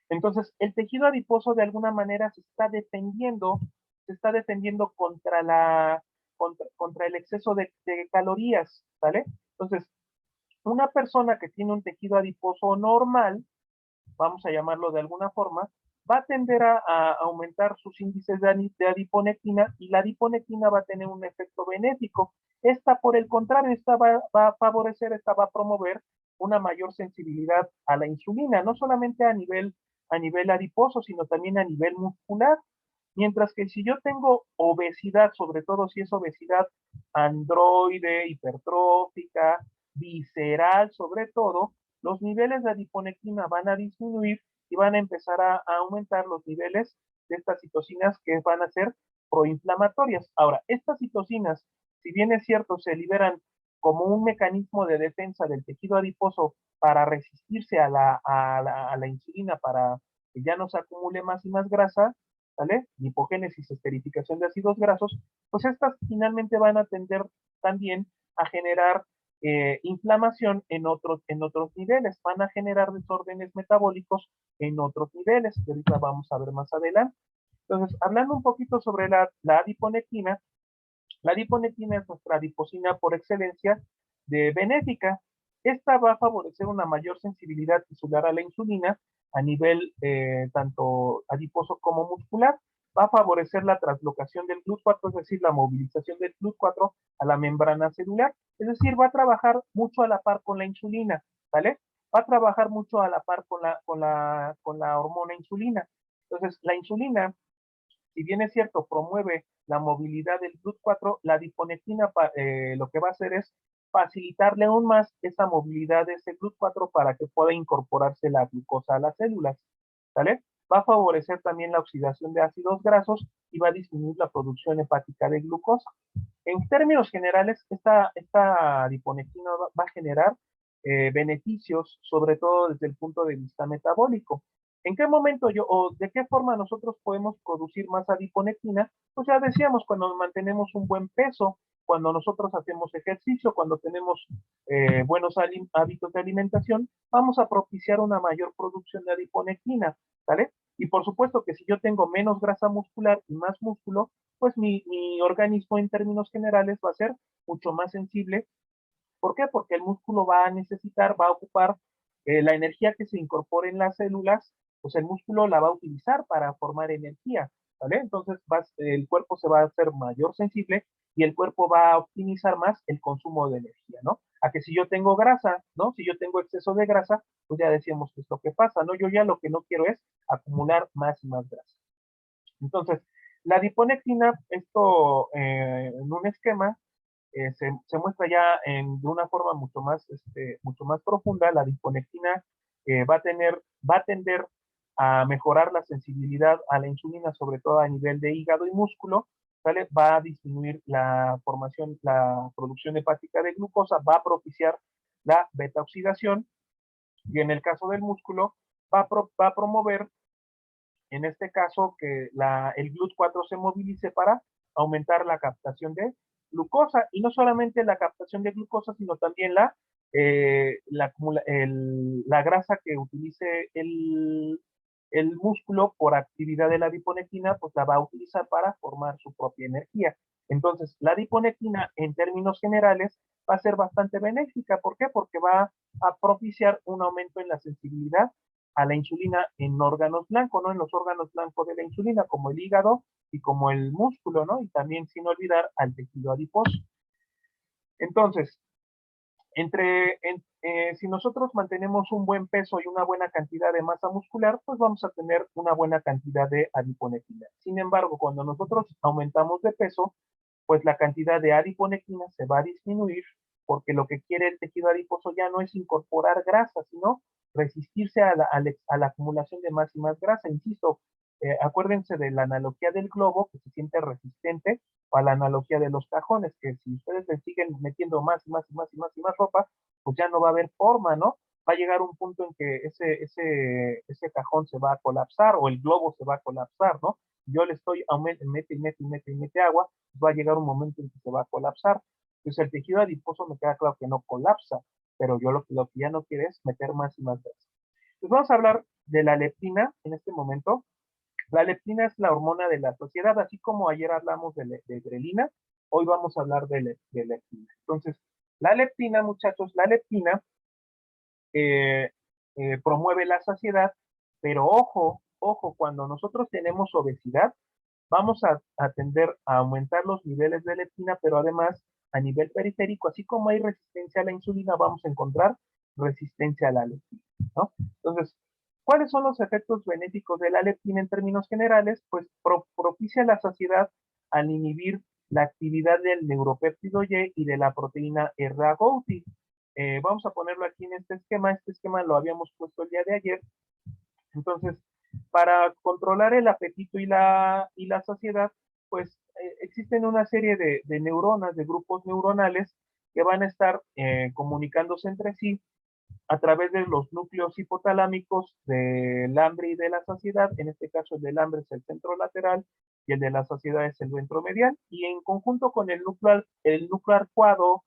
Entonces, el tejido adiposo de alguna manera se está defendiendo contra el exceso de calorías, ¿vale? Entonces, una persona que tiene un tejido adiposo normal, vamos a llamarlo de alguna forma, va a tender a aumentar sus índices de adiponectina y la adiponectina va a tener un efecto benéfico. Esta, por el contrario, esta va a favorecer, esta va a promover una mayor sensibilidad a la insulina, no solamente a nivel adiposo, sino también a nivel muscular. Mientras que si yo tengo obesidad, sobre todo si es obesidad androide, hipertrófica, visceral, sobre todo, los niveles de adiponectina van a disminuir y van a empezar a aumentar los niveles de estas citocinas que van a ser proinflamatorias. Ahora, estas citocinas, si bien es cierto, se liberan como un mecanismo de defensa del tejido adiposo para resistirse a la insulina, para que ya no se acumule más y más grasa, ¿vale? Lipogénesis, esterificación de ácidos grasos, pues estas finalmente van a tender también a generar inflamación en otros niveles, van a generar desórdenes metabólicos en otros niveles, que ahorita vamos a ver más adelante. Entonces, hablando un poquito sobre la adiponectina, la adiponectina es nuestra adiposina por excelencia de benéfica. Esta va a favorecer una mayor sensibilidad tisular a la insulina a nivel tanto adiposo como muscular. Va a favorecer la translocación del GLUT4, es decir, la movilización del GLUT4 a la membrana celular. Es decir, va a trabajar mucho a la par con la insulina, ¿vale? Va a trabajar mucho a la par con la hormona insulina. Entonces, la insulina, si bien es cierto, promueve la movilidad del GLUT4, la adiponectina lo que va a hacer es facilitarle aún más esa movilidad de ese GLUT4 para que pueda incorporarse la glucosa a las células, ¿vale? Va a favorecer también la oxidación de ácidos grasos y va a disminuir la producción hepática de glucosa. En términos generales, esta adiponectina va a generar beneficios, sobre todo desde el punto de vista metabólico. ¿En qué momento o de qué forma nosotros podemos producir más adiponectina? Pues ya decíamos, cuando mantenemos un buen peso, cuando nosotros hacemos ejercicio, cuando tenemos buenos hábitos de alimentación, vamos a propiciar una mayor producción de adiponectina, ¿vale? Y por supuesto que si yo tengo menos grasa muscular y más músculo, pues mi organismo en términos generales va a ser mucho más sensible. ¿Por qué? Porque el músculo va a necesitar, va a ocupar la energía que se incorpore en las células, pues el músculo la va a utilizar para formar energía, ¿vale? Entonces el cuerpo se va a hacer mayor sensible y el cuerpo va a optimizar más el consumo de energía, ¿no? A que si yo tengo grasa, ¿no? Si yo tengo exceso de grasa, pues ya decíamos que es lo que pasa, ¿no? Yo ya lo que no quiero es acumular más y más grasa. Entonces, la adiponectina, esto en un esquema, se muestra ya de una forma mucho más profunda. La adiponectina va a tender a mejorar la sensibilidad a la insulina, sobre todo a nivel de hígado y músculo, ¿vale? Va a disminuir la producción hepática de glucosa, va a propiciar la beta oxidación y en el caso del músculo va a promover en este caso que el GLUT4 se movilice para aumentar la captación de glucosa y no solamente la captación de glucosa, sino también la grasa que utilice el músculo por actividad de la adiponectina, pues la va a utilizar para formar su propia energía. Entonces, la adiponectina en términos generales va a ser bastante benéfica. ¿Por qué? Porque va a propiciar un aumento en la sensibilidad a la insulina en órganos blancos, ¿no? En los órganos blancos de la insulina, como el hígado y como el músculo, ¿no? Y también sin olvidar al tejido adiposo. Entonces, Si nosotros mantenemos un buen peso y una buena cantidad de masa muscular, pues vamos a tener una buena cantidad de adiponectina. Sin embargo, cuando nosotros aumentamos de peso, pues la cantidad de adiponectina se va a disminuir porque lo que quiere el tejido adiposo ya no es incorporar grasa, sino resistirse a la acumulación de más y más grasa. Insisto, acuérdense de la analogía del globo que se siente resistente o a la analogía de los cajones, que si ustedes le siguen metiendo más y más y más y más y más ropa, pues ya no va a haber forma, ¿no? Va a llegar un punto en que ese cajón se va a colapsar o el globo se va a colapsar, ¿no? Yo le estoy mete y mete y mete y mete agua, va a llegar un momento en que se va a colapsar. Entonces el tejido adiposo me queda claro que no colapsa, pero yo lo que ya no quiero es meter más y más grasa. Entonces vamos a hablar de la leptina en este momento. La leptina es la hormona de la sociedad, así como ayer hablamos de grelina, hoy vamos a hablar de leptina. Entonces, la leptina, muchachos, la leptina eh, promueve la saciedad, pero ojo, ojo, cuando nosotros tenemos obesidad, vamos a tender a aumentar los niveles de leptina, pero además a nivel periférico, así como hay resistencia a la insulina, vamos a encontrar resistencia a la leptina, ¿no? Entonces, ¿cuáles son los efectos benéficos de la leptina en términos generales? Pues propicia la saciedad al inhibir la actividad del neuropéptido Y de la proteína RAGouti. Vamos a ponerlo aquí en este esquema lo habíamos puesto el día de ayer. Entonces, para controlar el apetito y la saciedad, pues existen una serie de neuronas, de grupos neuronales que van a estar comunicándose entre sí a través de los núcleos hipotalámicos del hambre y de la saciedad. En este caso, el del hambre es el centro lateral y el de la saciedad es el ventromedial. Y en conjunto con el núcleo arcuado,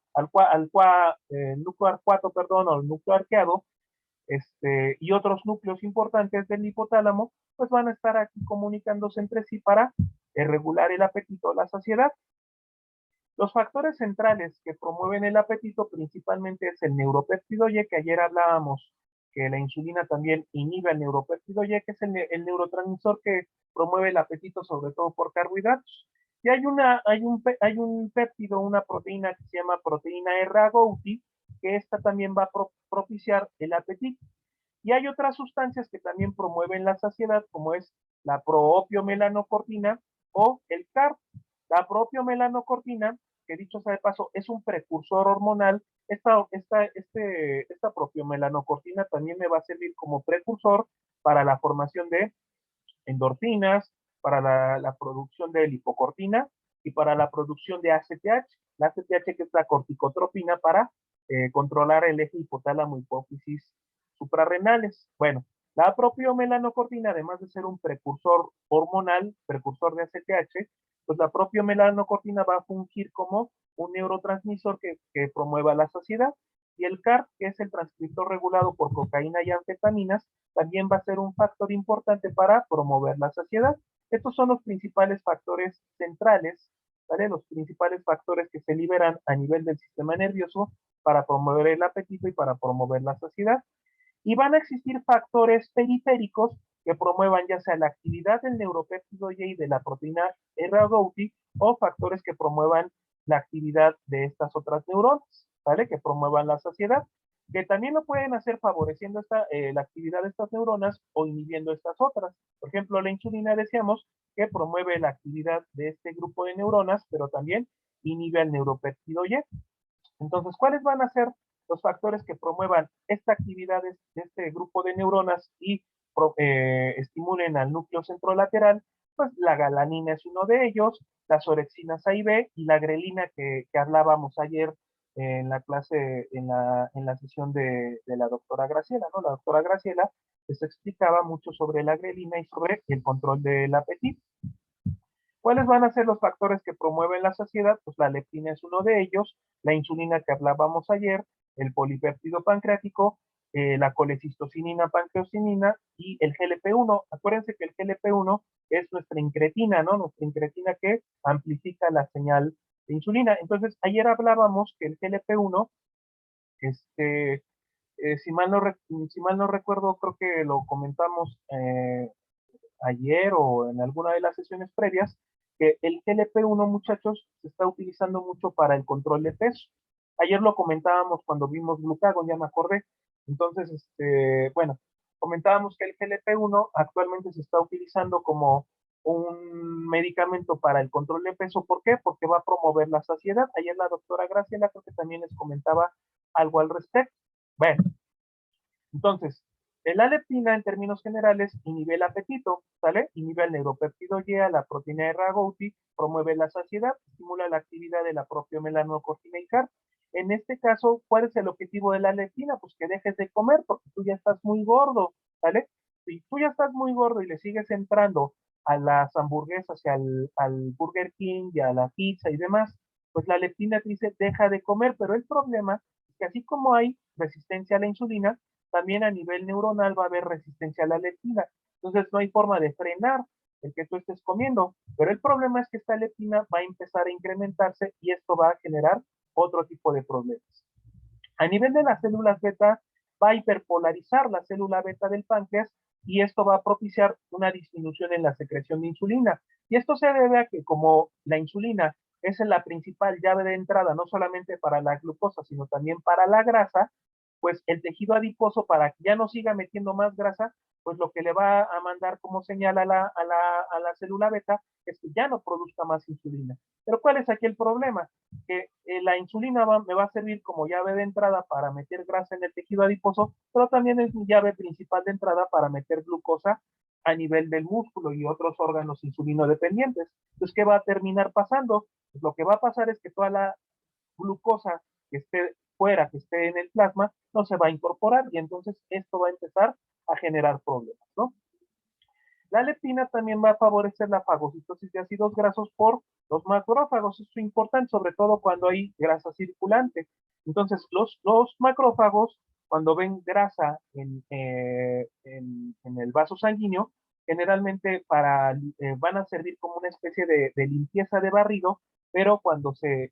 el núcleo arcuato, perdón, o el núcleo arqueado, y otros núcleos importantes del hipotálamo, pues van a estar aquí comunicándose entre sí para regular el apetito o la saciedad. Los factores centrales que promueven el apetito principalmente es el neuropéptido Y, que ayer hablábamos que la insulina también inhibe el neuropéptido Y, que es el neurotransmisor que promueve el apetito sobre todo por carbohidratos. Y hay un péptido, una proteína que se llama proteína RAGouti, que esta también va a propiciar el apetito. Y hay otras sustancias que también promueven la saciedad, como es la proopiomelanocortina o el CARP. La proopiomelanocortina, que dicho sea de paso, es un precursor hormonal. Esta proopiomelanocortina también me va a servir como precursor para la formación de endorfinas, para la producción de lipocortina y para la producción de ACTH. La ACTH que es la corticotropina para controlar el eje hipotálamo-hipófisis suprarrenales. Bueno, la propia melanocortina, además de ser un precursor hormonal, precursor de ACTH, pues la propia melanocortina va a fungir como un neurotransmisor que promueva la saciedad. Y el CARP, que es el transcriptor regulado por cocaína y anfetaminas, también va a ser un factor importante para promover la saciedad. Estos son los principales factores centrales, ¿vale? Los principales factores que se liberan a nivel del sistema nervioso para promover el apetito y para promover la saciedad. Y van a existir factores periféricos que promuevan ya sea la actividad del neuropéptido Y de la proteína RAGouti o factores que promuevan la actividad de estas otras neuronas, ¿vale? Que promuevan la saciedad, que también lo pueden hacer favoreciendo la actividad de estas neuronas o inhibiendo estas otras. Por ejemplo, la insulina decíamos que promueve la actividad de este grupo de neuronas, pero también inhibe al neuropéptido Y. Entonces, ¿cuáles van a ser los factores que promuevan esta actividad de este grupo de neuronas y estimulen al núcleo centrolateral? Pues la galanina es uno de ellos, las orexinas A y B y la grelina que hablábamos ayer en la clase, en la sesión de la doctora Graciela, ¿no? La doctora Graciela les explicaba mucho sobre la grelina y sobre el control del apetito. ¿Cuáles van a ser los factores que promueven la saciedad? Pues la leptina es uno de ellos, la insulina que hablábamos ayer, el polipéptido pancreático, la colecistocinina, pancreocinina y el GLP-1. Acuérdense que el GLP-1 es nuestra incretina, ¿no? Nuestra incretina que amplifica la señal de insulina. Entonces, ayer hablábamos que el GLP-1, este, si mal no recuerdo, creo que lo comentamos ayer o en alguna de las sesiones previas, que el GLP-1, muchachos, se está utilizando mucho para el control de peso. Ayer lo comentábamos cuando vimos glucagón, ya me acordé. Entonces, bueno, comentábamos que el GLP-1 actualmente se está utilizando como un medicamento para el control de peso. ¿Por qué? Porque va a promover la saciedad. Ayer la doctora Graciela creo que también les comentaba algo al respecto. Bueno, entonces, la leptina en términos generales inhibe el apetito, ¿sale? Inhibe el neuropéptido Y, la proteína de Ragouti, promueve la saciedad, estimula la actividad de la propia melanocortina y CAR. En este caso, ¿cuál es el objetivo de la leptina? Pues que dejes de comer porque tú ya estás muy gordo, ¿sale? Si tú ya estás muy gordo y le sigues entrando a las hamburguesas y al Burger King y a la pizza y demás, pues la leptina te dice deja de comer, pero el problema es que así como hay resistencia a la insulina, también a nivel neuronal va a haber resistencia a la leptina. Entonces no hay forma de frenar el que tú estés comiendo. Pero el problema es que esta leptina va a empezar a incrementarse y esto va a generar otro tipo de problemas. A nivel de las células beta, va a hiperpolarizar la célula beta del páncreas y esto va a propiciar una disminución en la secreción de insulina. Y esto se debe a que como la insulina es la principal llave de entrada, no solamente para la glucosa, sino también para la grasa, pues el tejido adiposo, para que ya no siga metiendo más grasa, pues lo que le va a mandar como señal a la célula beta es que ya no produzca más insulina. Pero ¿cuál es aquí el problema? Que la insulina me va a servir como llave de entrada para meter grasa en el tejido adiposo, pero también es mi llave principal de entrada para meter glucosa a nivel del músculo y otros órganos insulino dependientes. Entonces, ¿qué va a terminar pasando? Pues lo que va a pasar es que toda la glucosa que esté fuera, que esté en el plasma, no se va a incorporar y entonces esto va a empezar a generar problemas, ¿no? La leptina también va a favorecer la fagocitosis de ácidos grasos por los macrófagos. Esto es importante, sobre todo cuando hay grasa circulante. Entonces, los macrófagos, cuando ven grasa en el vaso sanguíneo, generalmente van a servir como una especie de limpieza de barrido, pero cuando se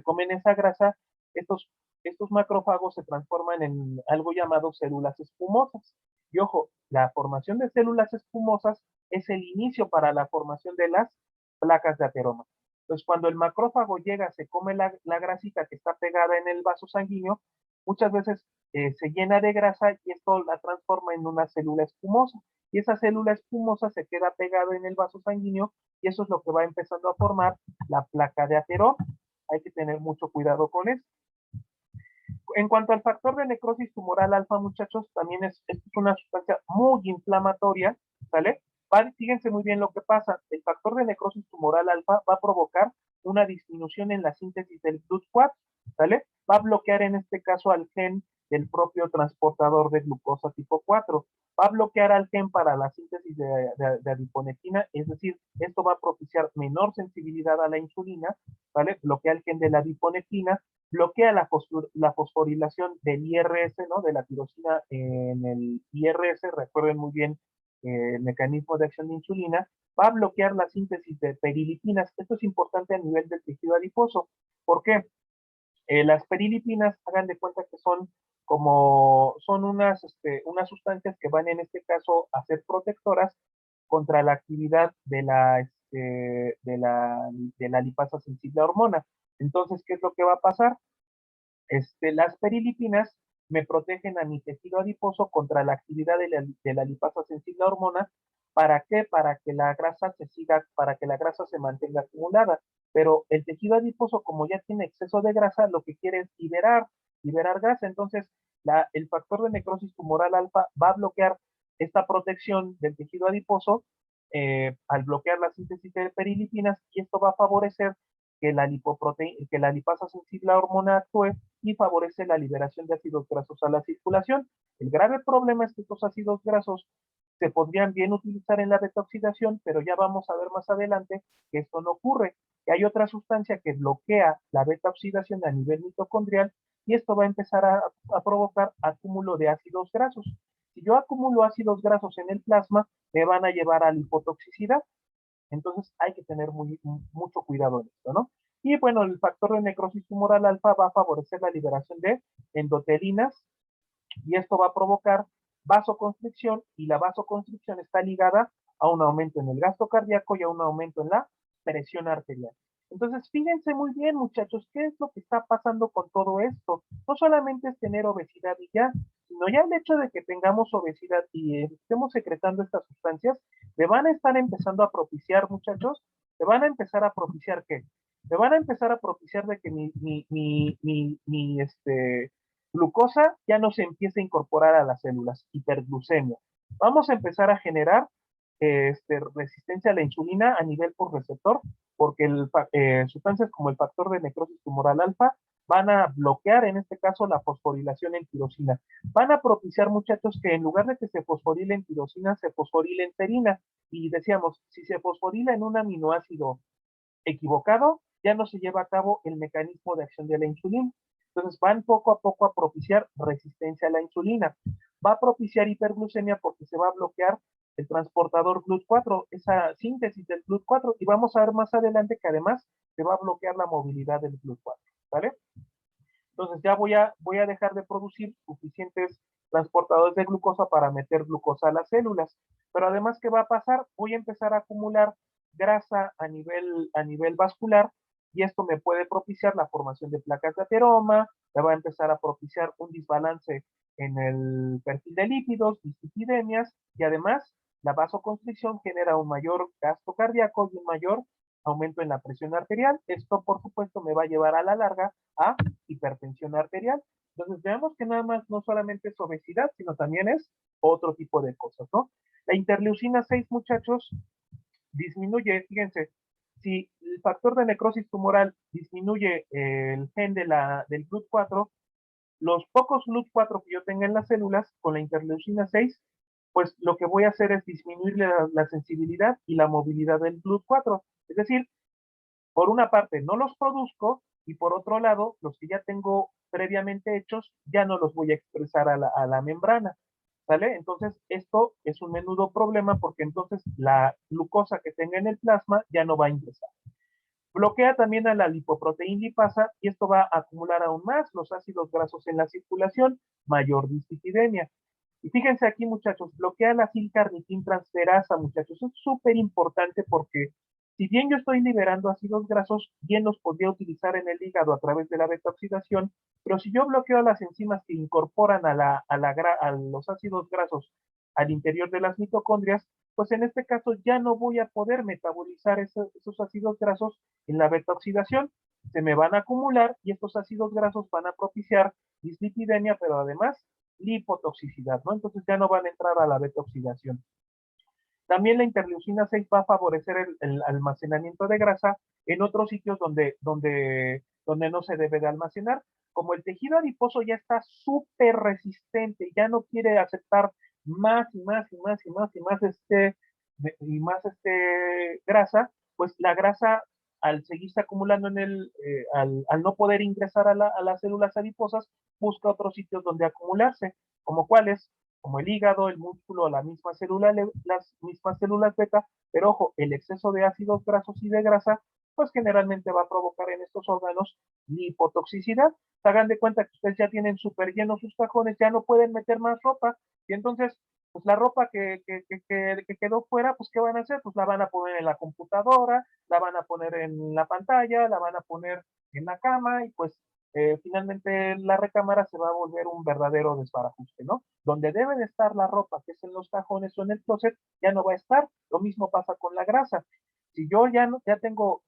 comen esa grasa, estos, estos macrófagos se transforman en algo llamado células espumosas. Y ojo, la formación de células espumosas es el inicio para la formación de las placas de ateroma. Entonces, cuando el macrófago llega, se come la grasita que está pegada en el vaso sanguíneo, muchas veces se llena de grasa y esto la transforma en una célula espumosa. Y esa célula espumosa se queda pegada en el vaso sanguíneo y eso es lo que va empezando a formar la placa de ateroma. Hay que tener mucho cuidado con eso. En cuanto al factor de necrosis tumoral alfa, muchachos, también es una sustancia muy inflamatoria, ¿sale? Fíjense muy bien lo que pasa. El factor de necrosis tumoral alfa va a provocar una disminución en la síntesis del GLUT4, ¿sale? Va a bloquear en este caso al gen del propio transportador de glucosa tipo 4. Va a bloquear al gen para la síntesis de adiponectina, es decir, esto va a propiciar menor sensibilidad a la insulina, ¿vale? Bloquea el gen de la adiponectina, bloquea la fosforilación del IRS, ¿no? De la tirosina en el IRS, recuerden muy bien el mecanismo de acción de insulina, va a bloquear la síntesis de perilipinas. Esto es importante a nivel del tejido adiposo. ¿Por qué? Las perilipinas, hagan de cuenta que son unas sustancias que van en este caso a ser protectoras contra la actividad de la lipasa sensible a hormona. Entonces, ¿qué es lo que va a pasar? Las perilipinas me protegen a mi tejido adiposo contra la actividad de la lipasa sensible a hormona. ¿Para qué? Para que la grasa se mantenga acumulada. Pero el tejido adiposo, como ya tiene exceso de grasa, lo que quiere es liberar grasa. Entonces, el factor de necrosis tumoral alfa va a bloquear esta protección del tejido adiposo al bloquear la síntesis de perilipinas y esto va a favorecer que la lipasa sensible a hormona actúe y favorece la liberación de ácidos grasos a la circulación. El grave problema es que estos ácidos grasos se podrían bien utilizar en la beta-oxidación, pero ya vamos a ver más adelante que esto no ocurre, que hay otra sustancia que bloquea la beta-oxidación a nivel mitocondrial y esto va a empezar a provocar acúmulo de ácidos grasos. Si yo acumulo ácidos grasos en el plasma, me van a llevar a la hipotoxicidad. Entonces hay que tener mucho cuidado en esto, ¿no? Y bueno, el factor de necrosis tumoral alfa va a favorecer la liberación de endotelinas y esto va a provocar vasoconstricción y la vasoconstricción está ligada a un aumento en el gasto cardíaco y a un aumento en la presión arterial. Entonces, fíjense muy bien, muchachos, qué es lo que está pasando con todo esto. No solamente es tener obesidad y ya, sino ya el hecho de que tengamos obesidad y estemos secretando estas sustancias, le van a estar empezando a propiciar, muchachos, le van a empezar a propiciar ¿qué? Le van a empezar a propiciar de que mi glucosa ya no se empiece a incorporar a las células, hiperglucemia. Vamos a empezar a generar resistencia a la insulina a nivel por receptor, porque sustancias como el factor de necrosis tumoral alfa van a bloquear, en este caso, la fosforilación en tirosina. Van a propiciar, muchachos, que en lugar de que se fosforile en tirosina, se fosforile en serina. Y decíamos, si se fosforila en un aminoácido equivocado, ya no se lleva a cabo el mecanismo de acción de la insulina. Entonces van poco a poco a propiciar resistencia a la insulina. Va a propiciar hiperglucemia porque se va a bloquear el transportador GLUT4, esa síntesis del GLUT4, y vamos a ver más adelante que además se va a bloquear la movilidad del GLUT4, ¿vale? Entonces ya voy a dejar de producir suficientes transportadores de glucosa para meter glucosa a las células. Pero además, ¿qué va a pasar? Voy a empezar a acumular grasa a nivel vascular y esto me puede propiciar la formación de placas de ateroma, me va a empezar a propiciar un desbalance en el perfil de lípidos, dislipidemias y además la vasoconstricción genera un mayor gasto cardíaco y un mayor aumento en la presión arterial. Esto, por supuesto, me va a llevar a la larga a hipertensión arterial. Entonces, veamos que nada más no solamente es obesidad, sino también es otro tipo de cosas, ¿no? La interleucina 6, muchachos, disminuye, fíjense, si el factor de necrosis tumoral disminuye el gen del GLUT4, los pocos GLUT4 que yo tenga en las células con la interleucina 6, pues lo que voy a hacer es disminuir la sensibilidad y la movilidad del GLUT4. Es decir, por una parte no los produzco y por otro lado, los que ya tengo previamente hechos, ya no los voy a expresar a la membrana. ¿Sale? Entonces, esto es un menudo problema porque entonces la glucosa que tenga en el plasma ya no va a ingresar. Bloquea también a la lipoproteína lipasa y esto va a acumular aún más los ácidos grasos en la circulación, mayor dislipidemia. Y fíjense aquí, muchachos, bloquea la L-carnitin transferasa, muchachos. Es súper importante porque si bien yo estoy liberando ácidos grasos, bien los podría utilizar en el hígado a través de la beta-oxidación, pero si yo bloqueo las enzimas que incorporan a los ácidos grasos al interior de las mitocondrias, pues en este caso ya no voy a poder metabolizar esos ácidos grasos en la beta-oxidación. Se me van a acumular y estos ácidos grasos van a propiciar dislipidemia, pero además lipotoxicidad, ¿no? Entonces ya no van a entrar a la beta-oxidación. También la interleucina 6 va a favorecer el almacenamiento de grasa en otros sitios donde no se debe de almacenar. Como el tejido adiposo ya está súper resistente, ya no quiere aceptar más y más y más y más y más grasa, pues la grasa al seguirse acumulando al no poder ingresar a las células adiposas, busca otros sitios donde acumularse, como cuáles, como el hígado, el músculo, las mismas células beta, pero ojo, el exceso de ácidos grasos y de grasa, pues generalmente va a provocar en estos órganos lipotoxicidad. Hagan de cuenta que ustedes ya tienen súper llenos sus cajones, ya no pueden meter más ropa, y entonces, pues la ropa que quedó fuera, pues ¿qué van a hacer? Pues la van a poner en la computadora, la van a poner en la pantalla, la van a poner en la cama, y pues finalmente la recámara se va a volver un verdadero desbarajuste, ¿no? Donde debe de estar la ropa, que es en los cajones o en el closet, ya no va a estar. Lo mismo pasa con la grasa. Si yo ya tengo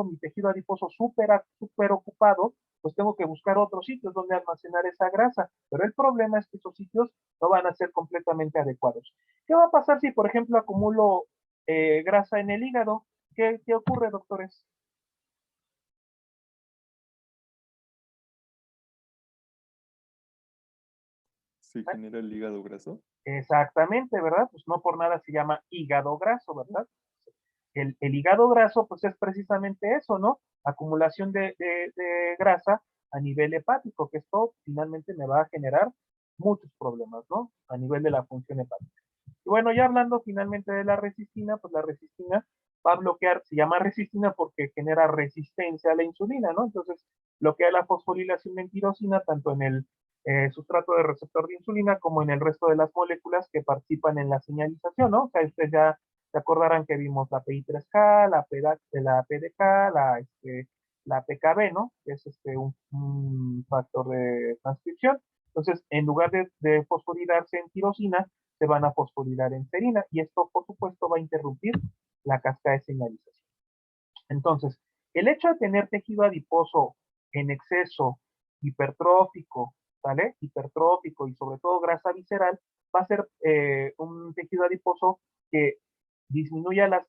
mi tejido adiposo súper ocupado, pues tengo que buscar otros sitios donde almacenar esa grasa. Pero el problema es que esos sitios no van a ser completamente adecuados. ¿Qué va a pasar si, por ejemplo, acumulo grasa en el hígado? ¿Qué ocurre, doctores? Se genera el hígado graso. Exactamente, ¿verdad? Pues no por nada se llama hígado graso, ¿verdad? El hígado graso, pues es precisamente eso, ¿no? Acumulación de grasa a nivel hepático, que esto finalmente me va a generar muchos problemas, ¿no? A nivel de la función hepática. Y bueno, ya hablando finalmente de la resistina, pues la resistina va a bloquear, se llama resistina porque genera resistencia a la insulina, ¿no? Entonces, bloquea la fosforilación de tirosina tanto en el sustrato de receptor de insulina como en el resto de las moléculas que participan en la señalización, ¿no? O sea, ustedes Se acordarán que vimos la PI3K, la PDK, la PKB, ¿no? Que es un factor de transcripción. Entonces, en lugar de fosforilarse en tirosina, se van a fosforilar en serina y esto, por supuesto, va a interrumpir la cascada de señalización. Entonces, el hecho de tener tejido adiposo en exceso, hipertrófico, ¿vale? Hipertrófico y sobre todo grasa visceral, va a ser un tejido adiposo que disminuya la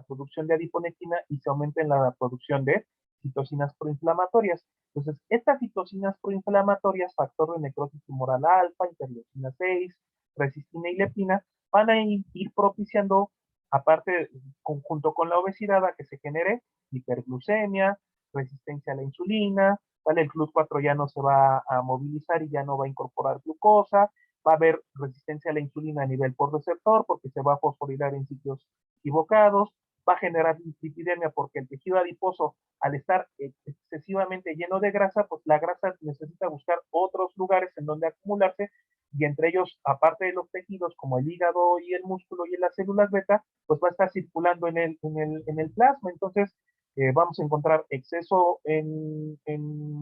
producción de adiponectina y se aumente en la producción de citocinas proinflamatorias. Entonces, estas citocinas proinflamatorias, factor de necrosis tumoral alfa, interleucina 6, resistina y leptina, van a ir propiciando, aparte, junto con la obesidad, a que se genere hiperglucemia, resistencia a la insulina, ¿vale? El GLUT4 ya no se va a movilizar y ya no va a incorporar glucosa, va a haber resistencia a la insulina a nivel por receptor porque se va a fosforilar en sitios equivocados, va a generar lipidemia porque el tejido adiposo, al estar excesivamente lleno de grasa, pues la grasa necesita buscar otros lugares en donde acumularse y entre ellos, aparte de los tejidos como el hígado y el músculo y las células beta, pues va a estar circulando en el plasma. Entonces, vamos a encontrar exceso en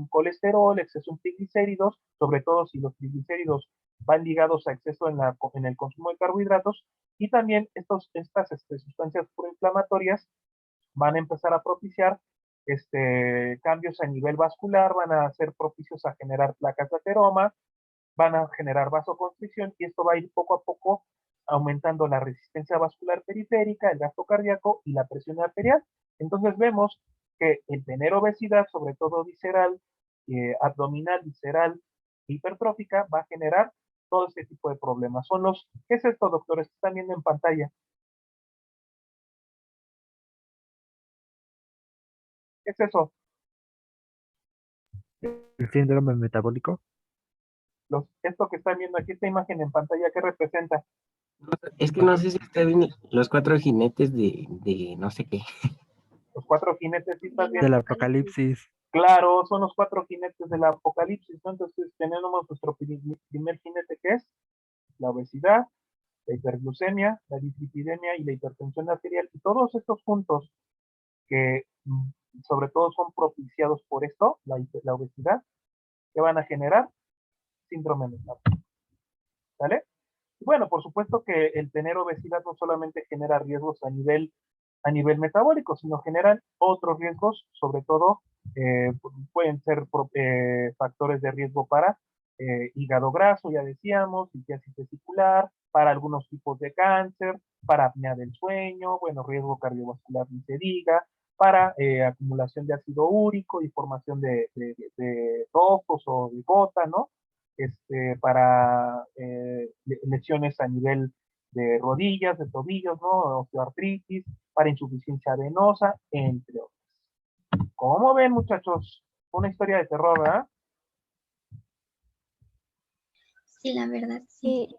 colesterol, exceso en triglicéridos, sobre todo si los triglicéridos van ligados a exceso en el consumo de carbohidratos, y también estas sustancias proinflamatorias van a empezar a propiciar cambios a nivel vascular, van a ser propicios a generar placas de ateroma, van a generar vasoconstricción y esto va a ir poco a poco aumentando la resistencia vascular periférica, el gasto cardíaco y la presión arterial. Entonces vemos que el tener obesidad, sobre todo visceral, abdominal, visceral, hipertrófica, va a generar todo este tipo de problemas. ¿Qué es esto, doctores? Están viendo en pantalla. ¿Qué es eso? El síndrome metabólico. Esto que están viendo aquí, esta imagen en pantalla, ¿qué representa? Es que no sé si está bien los cuatro jinetes de no sé qué. Los cuatro jinetes, ¿sí estás Del viendo? apocalipsis. Claro, son los cuatro jinetes del apocalipsis, ¿no? Entonces tenemos nuestro primer jinete, que es la obesidad, la hiperglucemia, la dislipidemia y la hipertensión arterial. Y todos estos puntos que sobre todo son propiciados por esto, la obesidad, que van a generar síndrome metabólico. ¿Vale? Y bueno, por supuesto que el tener obesidad no solamente genera riesgos a nivel metabólico, sino generan otros riesgos, sobre todo pueden ser factores de riesgo para hígado graso, ya decíamos, litiasis vesicular, para algunos tipos de cáncer, para apnea del sueño, bueno, riesgo cardiovascular ni se diga, para acumulación de ácido úrico y formación de tofos o de gota, ¿no? Para lesiones a nivel de rodillas, de tobillos, ¿no? Osteoartritis, para insuficiencia venosa, entre otros. ¿Cómo ven, muchachos? Una historia de terror, ¿verdad? Sí, la verdad, sí.